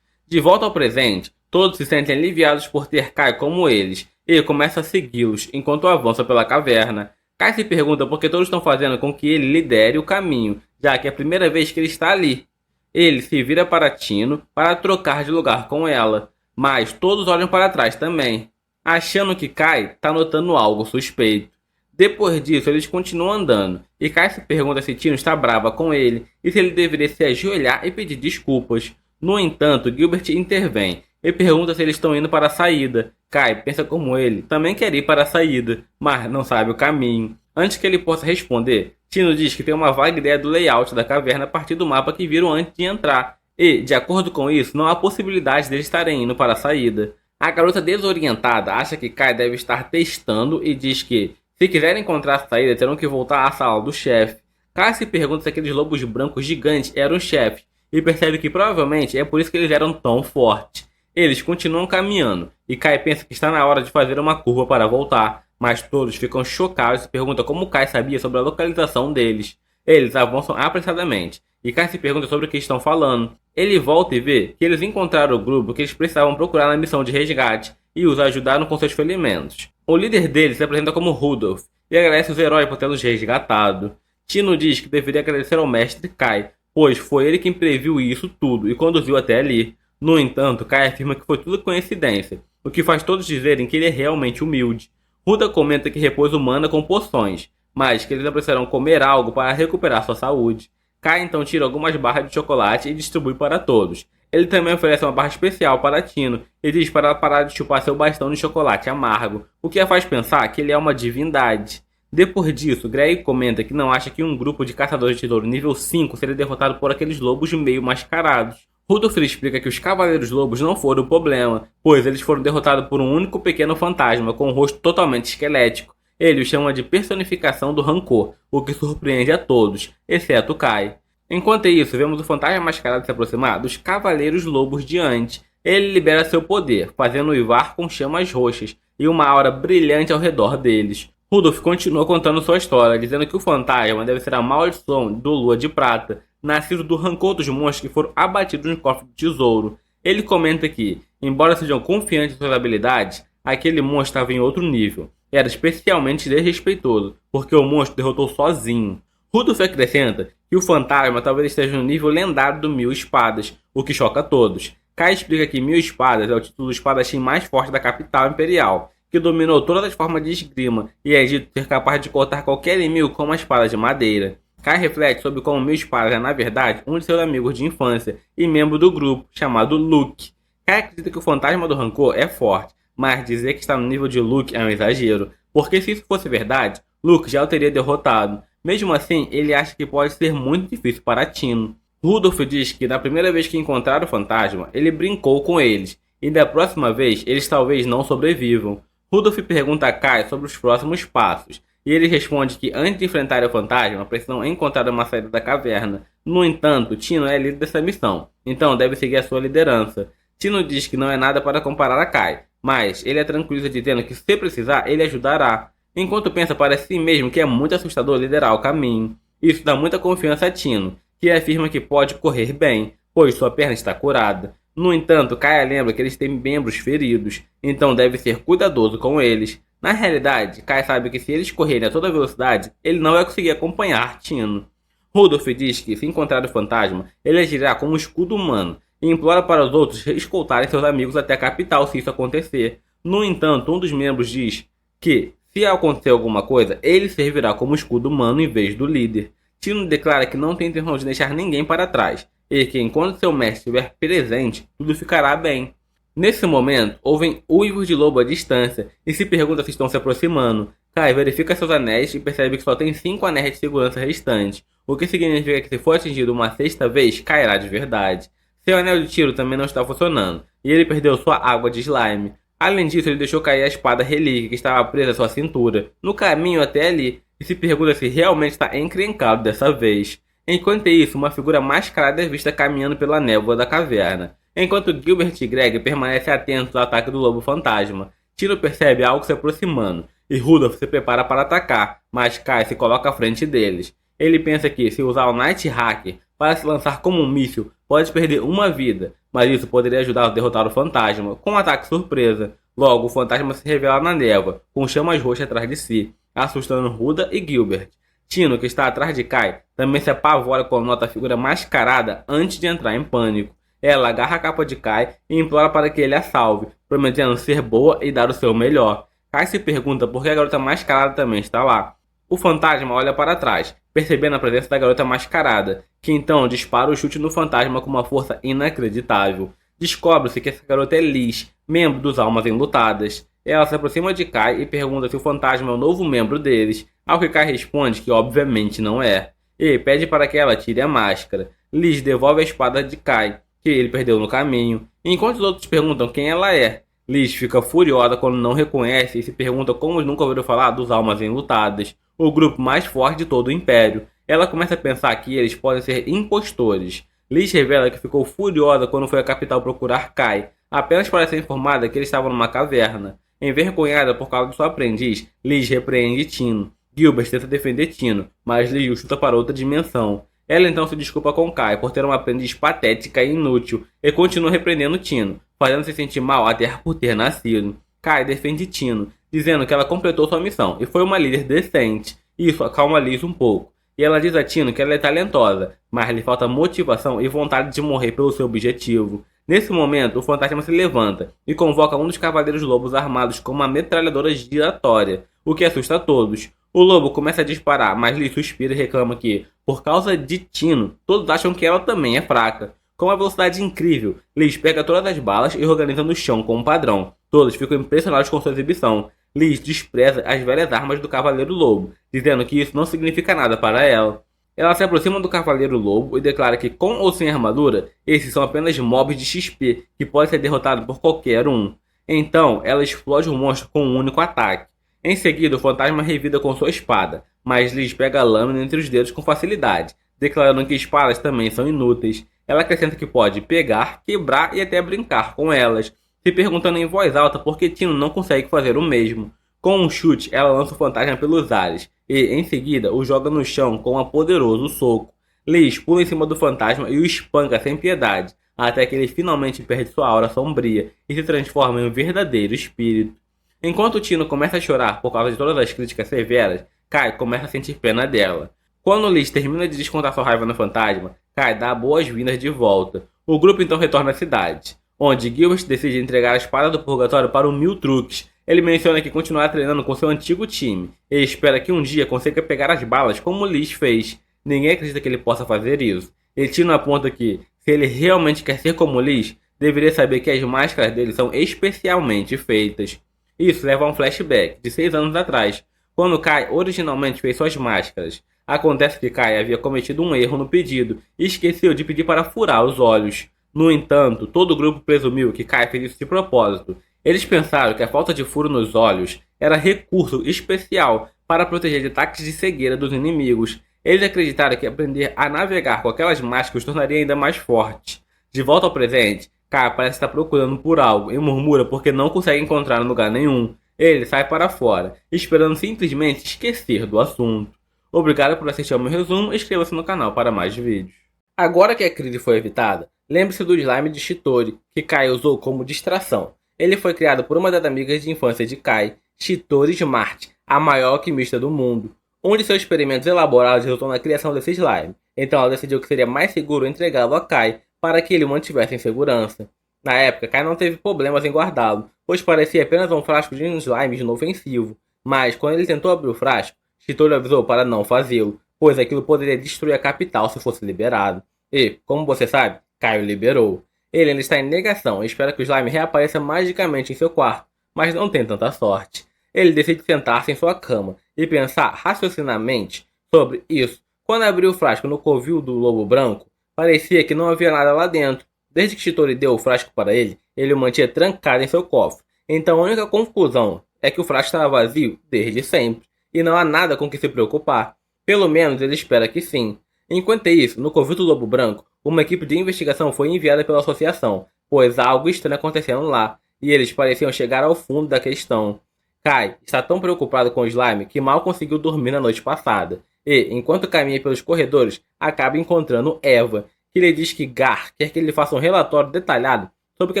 De volta ao presente, todos se sentem aliviados por ter Kai como eles, e começa a segui-los enquanto avança pela caverna. Kai se pergunta por que todos estão fazendo com que ele lidere o caminho, já que é a primeira vez que ele está ali. Ele se vira para Tino para trocar de lugar com ela, mas todos olham para trás também, achando que Kai está notando algo suspeito. Depois disso, eles continuam andando, e Kai se pergunta se Tino está brava com ele e se ele deveria se ajoelhar e pedir desculpas. No entanto, Gilbert intervém e pergunta se eles estão indo para a saída. Kai pensa como ele, também quer ir para a saída, mas não sabe o caminho. Antes que ele possa responder, Tino diz que tem uma vaga ideia do layout da caverna a partir do mapa que viram antes de entrar, e, de acordo com isso, não há possibilidade deles estarem indo para a saída. A garota desorientada acha que Kai deve estar testando e diz que, se quiserem encontrar a saída, terão que voltar à sala do chefe. Kai se pergunta se aqueles lobos brancos gigantes eram os chefes, e percebe que provavelmente é por isso que eles eram tão fortes. Eles continuam caminhando, e Kai pensa que está na hora de fazer uma curva para voltar, mas todos ficam chocados e se perguntam como Kai sabia sobre a localização deles. Eles avançam apressadamente, e Kai se pergunta sobre o que estão falando. Ele volta e vê que eles encontraram o grupo que eles precisavam procurar na missão de resgate, e os ajudaram com seus ferimentos. O líder deles se apresenta como Rudolph, e agradece os heróis por tê-los resgatado. Tino diz que deveria agradecer ao mestre Kai, pois foi ele quem previu isso tudo e conduziu até ali. No entanto, Kai afirma que foi tudo coincidência, o que faz todos dizerem que ele é realmente humilde. Ruda comenta que repôs humana com poções, mas que eles não precisarão comer algo para recuperar sua saúde. Kai então tira algumas barras de chocolate e distribui para todos. Ele também oferece uma barra especial para Tino e diz para ela parar de chupar seu bastão de chocolate amargo, o que a faz pensar que ele é uma divindade. Depois disso, Greg comenta que não acha que um grupo de caçadores de tesouro nível 5 seria derrotado por aqueles lobos meio mascarados. Rudolph explica que os Cavaleiros Lobos não foram o problema, pois eles foram derrotados por um único pequeno fantasma com um rosto totalmente esquelético. Ele o chama de personificação do rancor, o que surpreende a todos, exceto Kai. Enquanto isso, vemos o fantasma mascarado se aproximar dos Cavaleiros Lobos diante. Ele libera seu poder, fazendo uivar com chamas roxas e uma aura brilhante ao redor deles. Rudolph continua contando sua história, dizendo que o fantasma deve ser a maldição do Lua de Prata, nascido do rancor dos monstros que foram abatidos no cofre do tesouro. Ele comenta que, embora sejam confiantes em suas habilidades, aquele monstro estava em outro nível. Era especialmente desrespeitoso, porque o monstro derrotou sozinho. Rudolph acrescenta que o fantasma talvez esteja no nível lendário do 1000 espadas, o que choca todos. Kai explica que 1000 espadas é o título do espadachim mais forte da capital imperial, que dominou todas as formas de esgrima e é dito ser capaz de cortar qualquer inimigo com uma espada de madeira. Kai reflete sobre como 1000 espadas é na verdade um de seus amigos de infância e membro do grupo, chamado Luke. Kai acredita que o fantasma do rancor é forte, mas dizer que está no nível de Luke é um exagero, porque se isso fosse verdade, Luke já o teria derrotado. Mesmo assim, ele acha que pode ser muito difícil para Tino. Rudolph diz que na primeira vez que encontraram o fantasma, ele brincou com eles, e da próxima vez eles talvez não sobrevivam. Rudolph pergunta a Kai sobre os próximos passos, e ele responde que antes de enfrentar o fantasma, precisam encontrar uma saída da caverna. No entanto, Tino é líder dessa missão, então deve seguir a sua liderança. Tino diz que não é nada para comparar a Kai, mas ele é tranquiliza dizendo que se precisar, ele ajudará. Enquanto pensa para si mesmo que é muito assustador liderar o caminho. Isso dá muita confiança a Tino, que afirma que pode correr bem, pois sua perna está curada. No entanto, Kaia lembra que eles têm membros feridos, então deve ser cuidadoso com eles. Na realidade, Kai sabe que se eles correrem a toda velocidade, ele não vai conseguir acompanhar Tino. Rudolph diz que, se encontrar o fantasma, ele agirá com um escudo humano e implora para os outros escoltarem seus amigos até a capital se isso acontecer. No entanto, um dos membros diz que, se acontecer alguma coisa, ele servirá como escudo humano em vez do líder. Tino declara que não tem intenção de deixar ninguém para trás, e que enquanto seu mestre estiver presente, tudo ficará bem. Nesse momento, ouvem uivos de lobo à distância e se pergunta se estão se aproximando. Kai verifica seus anéis e percebe que só tem 5 anéis de segurança restantes, o que significa que se for atingido uma sexta vez, cairá de verdade. Seu anel de tiro também não está funcionando, e ele perdeu sua água de slime. Além disso, ele deixou cair a espada relíquia que estava presa à sua cintura, no caminho até ali, e se pergunta se realmente está encrencado dessa vez. Enquanto isso, uma figura mascarada é vista caminhando pela névoa da caverna, enquanto Gilbert e Greg permanecem atentos ao ataque do lobo fantasma. Tino percebe algo se aproximando, e Rudolph se prepara para atacar, mas Kai se coloca à frente deles. Ele pensa que, se usar o Night Hacker para se lançar como um míssil, pode perder uma vida, mas isso poderia ajudar a derrotar o fantasma, com um ataque surpresa. Logo, o fantasma se revela na névoa, com chamas roxas atrás de si, assustando Ruda e Gilbert. Tino, que está atrás de Kai, também se apavora quando nota a figura mascarada antes de entrar em pânico. Ela agarra a capa de Kai e implora para que ele a salve, prometendo ser boa e dar o seu melhor. Kai se pergunta por que a garota mascarada também está lá. O fantasma olha para trás, percebendo a presença da garota mascarada, que então dispara o chute no fantasma com uma força inacreditável. Descobre-se que essa garota é Liz, membro dos Almas Enlutadas. Ela se aproxima de Kai e pergunta se o fantasma é o novo membro deles, ao que Kai responde que obviamente não é, e pede para que ela tire a máscara. Liz devolve a espada de Kai, que ele perdeu no caminho, enquanto os outros perguntam quem ela é. Liz fica furiosa quando não reconhece e se pergunta como nunca ouviram falar dos Almas Enlutadas, o grupo mais forte de todo o Império. Ela começa a pensar que eles podem ser impostores. Liz revela que ficou furiosa quando foi à capital procurar Kai, apenas para ser informada que eles estavam numa caverna. Envergonhada por causa de sua aprendiz, Liz repreende Tino. Gilbert tenta defender Tino, mas Liz o chuta para outra dimensão. Ela então se desculpa com Kai por ter uma aprendiz patética e inútil e continua repreendendo Tino, fazendo se sentir mal até por ter nascido. Kai defende Tino, dizendo que ela completou sua missão e foi uma líder decente. Isso acalma Liz um pouco, e ela diz a Tino que ela é talentosa, mas lhe falta motivação e vontade de morrer pelo seu objetivo. Nesse momento, o fantasma se levanta e convoca um dos Cavaleiros Lobos armados com uma metralhadora giratória, o que assusta a todos. O lobo começa a disparar, mas Liz suspira e reclama que, por causa de Tino, todos acham que ela também é fraca. Com uma velocidade incrível, Liz pega todas as balas e organiza no chão com um padrão. Todos ficam impressionados com sua exibição. Liz despreza as velhas armas do Cavaleiro Lobo, dizendo que isso não significa nada para ela. Ela se aproxima do Cavaleiro Lobo e declara que, com ou sem armadura, esses são apenas mobs de XP que podem ser derrotados por qualquer um. Então, ela explode o monstro com um único ataque. Em seguida, o fantasma revida com sua espada, mas Liz pega a lâmina entre os dedos com facilidade, declarando que espadas também são inúteis. Ela acrescenta que pode pegar, quebrar e até brincar com elas, se perguntando em voz alta por que Tino não consegue fazer o mesmo. Com um chute, ela lança o fantasma pelos ares e, em seguida, o joga no chão com um poderoso soco. Liz pula em cima do fantasma e o espanca sem piedade, até que ele finalmente perde sua aura sombria e se transforma em um verdadeiro espírito. Enquanto Tino começa a chorar por causa de todas as críticas severas, Kai começa a sentir pena dela. Quando Liz termina de descontar sua raiva no fantasma, Kai dá boas-vindas de volta. O grupo então retorna à cidade, onde Gilbert decide entregar a espada do purgatório para o Mil Truques. Ele menciona que continuará treinando com seu antigo time e espera que um dia consiga pegar as balas como Liz fez. Ninguém acredita que ele possa fazer isso. E Tino aponta que, se ele realmente quer ser como Liz, deveria saber que as máscaras dele são especialmente feitas. Isso leva a um flashback de 6 anos atrás, quando Kai originalmente fez suas máscaras. Acontece que Kai havia cometido um erro no pedido e esqueceu de pedir para furar os olhos. No entanto, todo o grupo presumiu que Kai fez isso de propósito. Eles pensaram que a falta de furo nos olhos era recurso especial para proteger de ataques de cegueira dos inimigos. Eles acreditaram que aprender a navegar com aquelas máscaras os tornaria ainda mais fortes. De volta ao presente, Kai parece estar procurando por algo e murmura porque não consegue encontrar em lugar nenhum. Ele sai para fora, esperando simplesmente esquecer do assunto. Obrigado por assistir ao meu resumo e inscreva-se no canal para mais vídeos. Agora que a crise foi evitada, lembre-se do slime de Chittori, que Kai usou como distração. Ele foi criado por uma das amigas de infância de Kai, Chittori Smart, a maior alquimista do mundo. Um de seus experimentos elaborados resultou na criação desse slime, então ela decidiu que seria mais seguro entregá-lo a Kai para que ele o mantivesse em segurança. Na época, Kai não teve problemas em guardá-lo, pois parecia apenas um frasco de um slime inofensivo. Mas, quando ele tentou abrir o frasco, Chittori avisou para não fazê-lo, pois aquilo poderia destruir a capital se fosse liberado. E, como você sabe, Kai o liberou. Ele ainda está em negação e espera que o slime reapareça magicamente em seu quarto, mas não tem tanta sorte. Ele decide sentar-se em sua cama e pensar raciocinadamente sobre isso. Quando abriu o frasco no covil do lobo branco, parecia que não havia nada lá dentro. Desde que Chittori deu o frasco para ele, ele o mantinha trancado em seu cofre. Então a única conclusão é que o frasco estava vazio desde sempre, e não há nada com que se preocupar. Pelo menos ele espera que sim. Enquanto isso, no covil do lobo branco, uma equipe de investigação foi enviada pela associação, pois há algo estranho acontecendo lá, e eles pareciam chegar ao fundo da questão. Kai está tão preocupado com o slime que mal conseguiu dormir na noite passada, e, enquanto caminha pelos corredores, acaba encontrando Eva, que lhe diz que Gar quer que ele faça um relatório detalhado sobre o que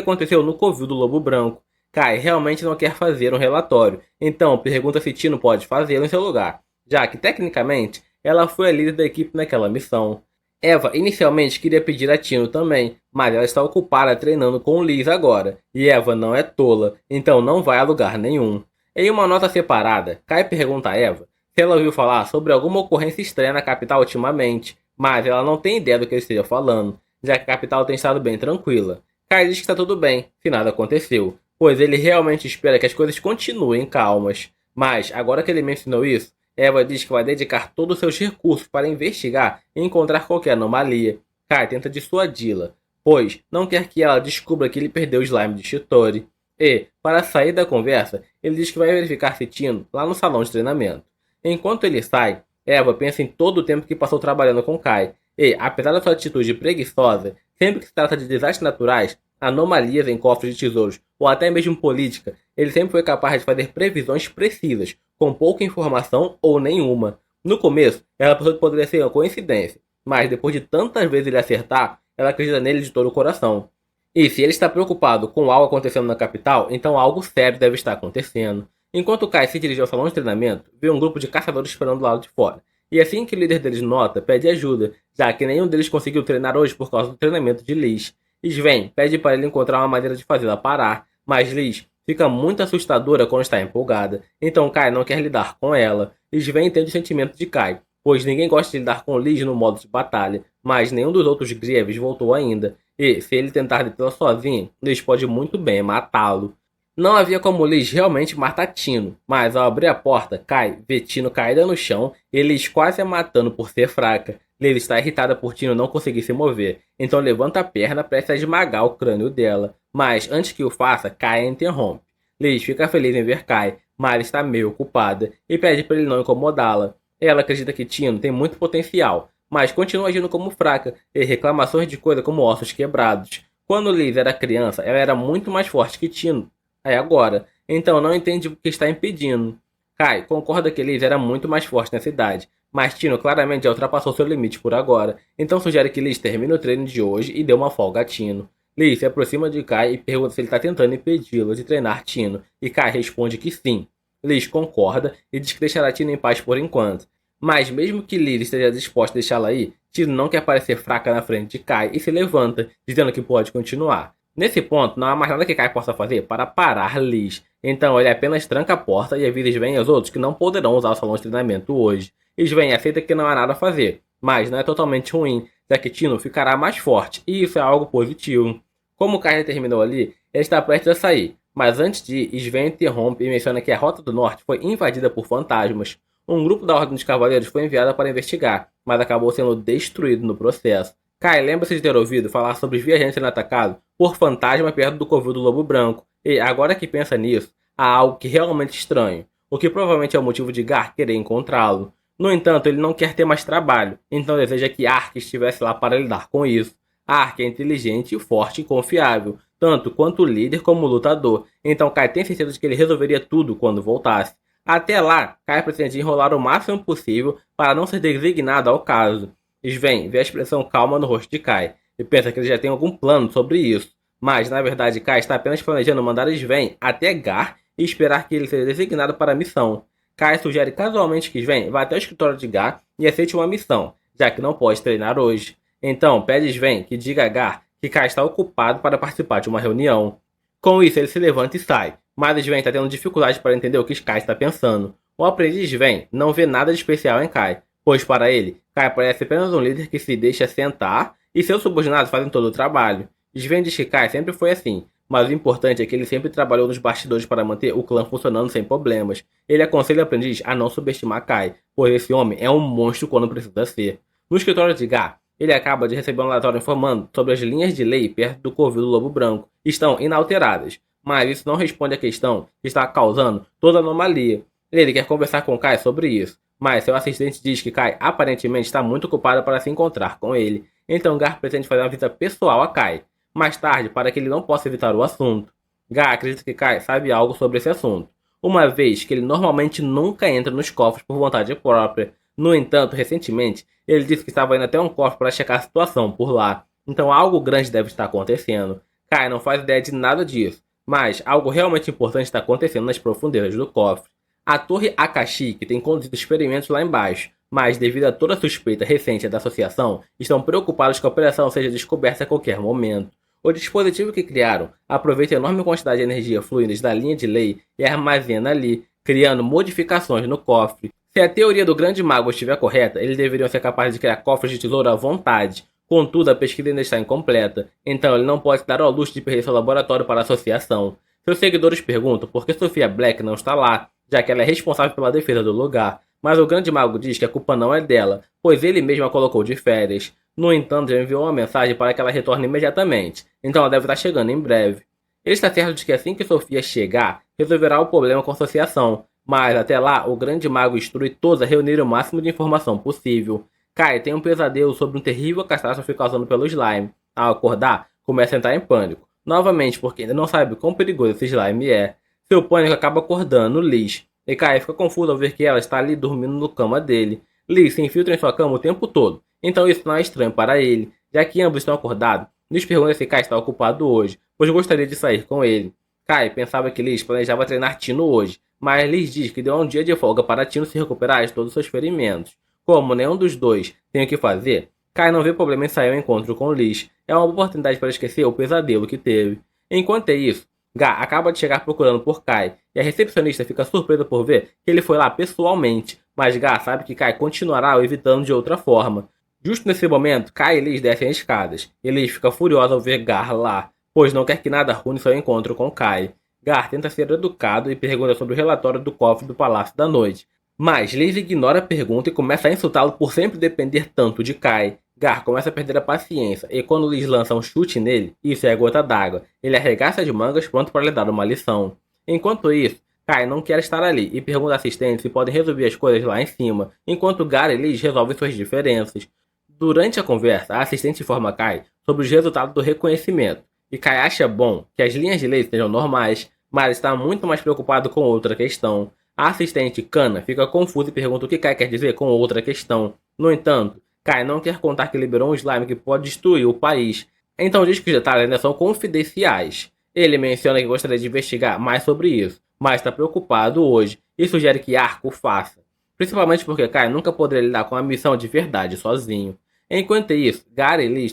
aconteceu no covil do Lobo Branco. Kai realmente não quer fazer um relatório, então pergunta se Tino pode fazê-lo em seu lugar, já que, tecnicamente, ela foi a líder da equipe naquela missão. Eva inicialmente queria pedir a Tino também, mas ela está ocupada treinando com Liz agora, e Eva não é tola, então não vai a lugar nenhum. Em uma nota separada, Kai pergunta a Eva se ela ouviu falar sobre alguma ocorrência estranha na capital ultimamente, mas ela não tem ideia do que ele esteja falando, já que a capital tem estado bem tranquila. Kai diz que está tudo bem, se nada aconteceu, pois ele realmente espera que as coisas continuem calmas. Mas, agora que ele mencionou isso, Eva diz que vai dedicar todos os seus recursos para investigar e encontrar qualquer anomalia. Kai tenta dissuadi-la, pois não quer que ela descubra que ele perdeu o slime de Chittori. E, para sair da conversa, ele diz que vai verificar se Tino lá no salão de treinamento. Enquanto ele sai, Eva pensa em todo o tempo que passou trabalhando com Kai, e, apesar da sua atitude preguiçosa, sempre que se trata de desastres naturais, anomalias em cofres de tesouros ou até mesmo política, ele sempre foi capaz de fazer previsões precisas, com pouca informação ou nenhuma. No começo, ela pensou que poderia ser uma coincidência, mas depois de tantas vezes ele acertar, ela acredita nele de todo o coração. E se ele está preocupado com algo acontecendo na capital, então algo sério deve estar acontecendo. Enquanto Kai se dirige ao salão de treinamento, vê um grupo de caçadores esperando do lado de fora. E assim que o líder deles nota, pede ajuda, já que nenhum deles conseguiu treinar hoje por causa do treinamento de Liz. Sven pede para ele encontrar uma maneira de fazê-la parar, mas Liz fica muito assustadora quando está empolgada, então Kai não quer lidar com ela. Sven entende o sentimento de Kai, pois ninguém gosta de lidar com Liz no modo de batalha, mas nenhum dos outros Grieves voltou ainda, e se ele tentar detê-la sozinho, Liz pode muito bem matá-lo. Não havia como Liz realmente matar Tino, mas ao abrir a porta, Kai vê Tino caída no chão e Liz quase a matando por ser fraca. Liz está irritada por Tino não conseguir se mover, então levanta a perna para esmagar o crânio dela, mas antes que o faça, Kai a interrompe. Liz fica feliz em ver Kai, mas está meio ocupada e pede para ele não incomodá-la. Ela acredita que Tino tem muito potencial, mas continua agindo como fraca e reclamações de coisas como ossos quebrados. Quando Liz era criança, ela era muito mais forte que Tino. Agora. Então não entende o que está impedindo. Kai concorda que Liz era muito mais forte nessa idade, mas Tino claramente já ultrapassou seu limite por agora, então sugere que Liz termine o treino de hoje e dê uma folga a Tino. Liz se aproxima de Kai e pergunta se ele está tentando impedi-lo de treinar Tino, e Kai responde que sim. Liz concorda e diz que deixará Tino em paz por enquanto. Mas mesmo que Liz esteja disposta a deixá-la ir, Tino não quer parecer fraca na frente de Kai e se levanta, dizendo que pode continuar. Nesse ponto, não há mais nada que Kai possa fazer para parar Liz, então ele apenas tranca a porta e avisa Sven e os outros que não poderão usar o salão de treinamento hoje. Sven aceita que não há nada a fazer, mas não é totalmente ruim, já que Tino ficará mais forte, e isso é algo positivo. Como Kai já terminou ali, ele está prestes a sair, mas antes de ir, Sven interrompe e menciona que a Rota do Norte foi invadida por fantasmas. Um grupo da Ordem dos Cavaleiros foi enviado para investigar, mas acabou sendo destruído no processo. Kai lembra-se de ter ouvido falar sobre os viajantes sendo atacados por fantasma perto do covil do Lobo Branco, e agora que pensa nisso, há algo que realmente estranho, o que provavelmente é o motivo de Gar querer encontrá-lo. No entanto, ele não quer ter mais trabalho, então deseja que Ark estivesse lá para lidar com isso. Ark é inteligente, forte e confiável, tanto quanto líder como lutador, então Kai tem certeza de que ele resolveria tudo quando voltasse. Até lá, Kai pretende enrolar o máximo possível para não ser designado ao caso. Sven vê a expressão calma no rosto de Kai e pensa que ele já tem algum plano sobre isso, mas na verdade Kai está apenas planejando mandar Sven até Gar e esperar que ele seja designado para a missão. Kai sugere casualmente que Sven vá até o escritório de Gar e aceite uma missão, já que não pode treinar hoje. Então pede Sven que diga a Gar que Kai está ocupado para participar de uma reunião. Com isso ele se levanta e sai, mas Sven está tendo dificuldade para entender o que Kai está pensando. O aprendiz Sven não vê nada de especial em Kai, pois para ele, Kai parece apenas um líder que se deixa sentar e seus subordinados fazem todo o trabalho. Sven diz que Kai sempre foi assim, mas o importante é que ele sempre trabalhou nos bastidores para manter o clã funcionando sem problemas. Ele aconselha o aprendiz a não subestimar Kai, pois esse homem é um monstro quando precisa ser. No escritório de Gar, ele acaba de receber um relatório informando sobre as linhas de lei perto do covil do Lobo Branco. Estão inalteradas, mas isso não responde à questão que está causando toda a anomalia. Ele quer conversar com Kai sobre isso, mas seu assistente diz que Kai aparentemente está muito ocupado para se encontrar com ele, então Gar pretende fazer uma visita pessoal a Kai, mais tarde para que ele não possa evitar o assunto. Gar acredita que Kai sabe algo sobre esse assunto, uma vez que ele normalmente nunca entra nos cofres por vontade própria. No entanto, recentemente, ele disse que estava indo até um cofre para checar a situação por lá, então algo grande deve estar acontecendo. Kai não faz ideia de nada disso, mas algo realmente importante está acontecendo nas profundezas do cofre. A Torre Akashic tem conduzido experimentos lá embaixo, mas devido a toda a suspeita recente da associação, estão preocupados que a operação seja descoberta a qualquer momento. O dispositivo que criaram aproveita a enorme quantidade de energia fluindo da linha de lei e armazena ali, criando modificações no cofre. Se a teoria do grande mago estiver correta, eles deveriam ser capazes de criar cofres de tesouro à vontade. Contudo, a pesquisa ainda está incompleta, então ele não pode dar ao luxo de perder seu laboratório para a associação. Seus seguidores perguntam por que Sophia Black não está lá, já que ela é responsável pela defesa do lugar. Mas o grande mago diz que a culpa não é dela, pois ele mesmo a colocou de férias. No entanto, já enviou uma mensagem para que ela retorne imediatamente, então ela deve estar chegando em breve. Ele está certo de que assim que Sophia chegar, resolverá o problema com a associação, mas até lá o grande mago instrui todos a reunir o máximo de informação possível. Kai tem um pesadelo sobre um terrível catástrofe causado pelo slime. Ao acordar, começa a entrar em pânico, novamente porque ainda não sabe quão perigoso esse slime é. Seu pânico acaba acordando Liz, e Kai fica confuso ao ver que ela está ali dormindo na cama dele. Liz se infiltra em sua cama o tempo todo, então isso não é estranho para ele, já que ambos estão acordados. Liz pergunta se Kai está ocupado hoje, pois gostaria de sair com ele. Kai pensava que Liz planejava treinar Tino hoje, mas Liz diz que deu um dia de folga para Tino se recuperar de todos os seus ferimentos. Como nenhum dos dois tem o que fazer, Kai não vê problema em sair ao encontro com Liz. É uma oportunidade para esquecer o pesadelo que teve. Enquanto é isso, Gar acaba de chegar procurando por Kai, e a recepcionista fica surpresa por ver que ele foi lá pessoalmente, mas Gar sabe que Kai continuará o evitando de outra forma. Justo nesse momento, Kai e Liz descem as escadas, e Liz fica furiosa ao ver Gar lá, pois não quer que nada arruine seu encontro com Kai. Gar tenta ser educado e pergunta sobre o relatório do cofre do Palácio da Noite, mas Liz ignora a pergunta e começa a insultá-lo por sempre depender tanto de Kai. Gar começa a perder a paciência, e quando Liz lança um chute nele, isso é a gota d'água. Ele arregaça de mangas pronto para lhe dar uma lição. Enquanto isso, Kai não quer estar ali e pergunta ao assistente se podem resolver as coisas lá em cima, enquanto Gar e Liz resolvem suas diferenças. Durante a conversa, a assistente informa Kai sobre os resultados do reconhecimento, e Kai acha bom que as linhas de lei sejam normais, mas está muito mais preocupado com outra questão. A assistente Kana fica confusa e pergunta o que Kai quer dizer com outra questão. No entanto, Kai não quer contar que liberou um slime que pode destruir o país, então diz que os detalhes ainda são confidenciais. Ele menciona que gostaria de investigar mais sobre isso, mas está preocupado hoje e sugere que Arco o faça, principalmente porque Kai nunca poderia lidar com a missão de verdade sozinho. Enquanto isso, Gar e Liz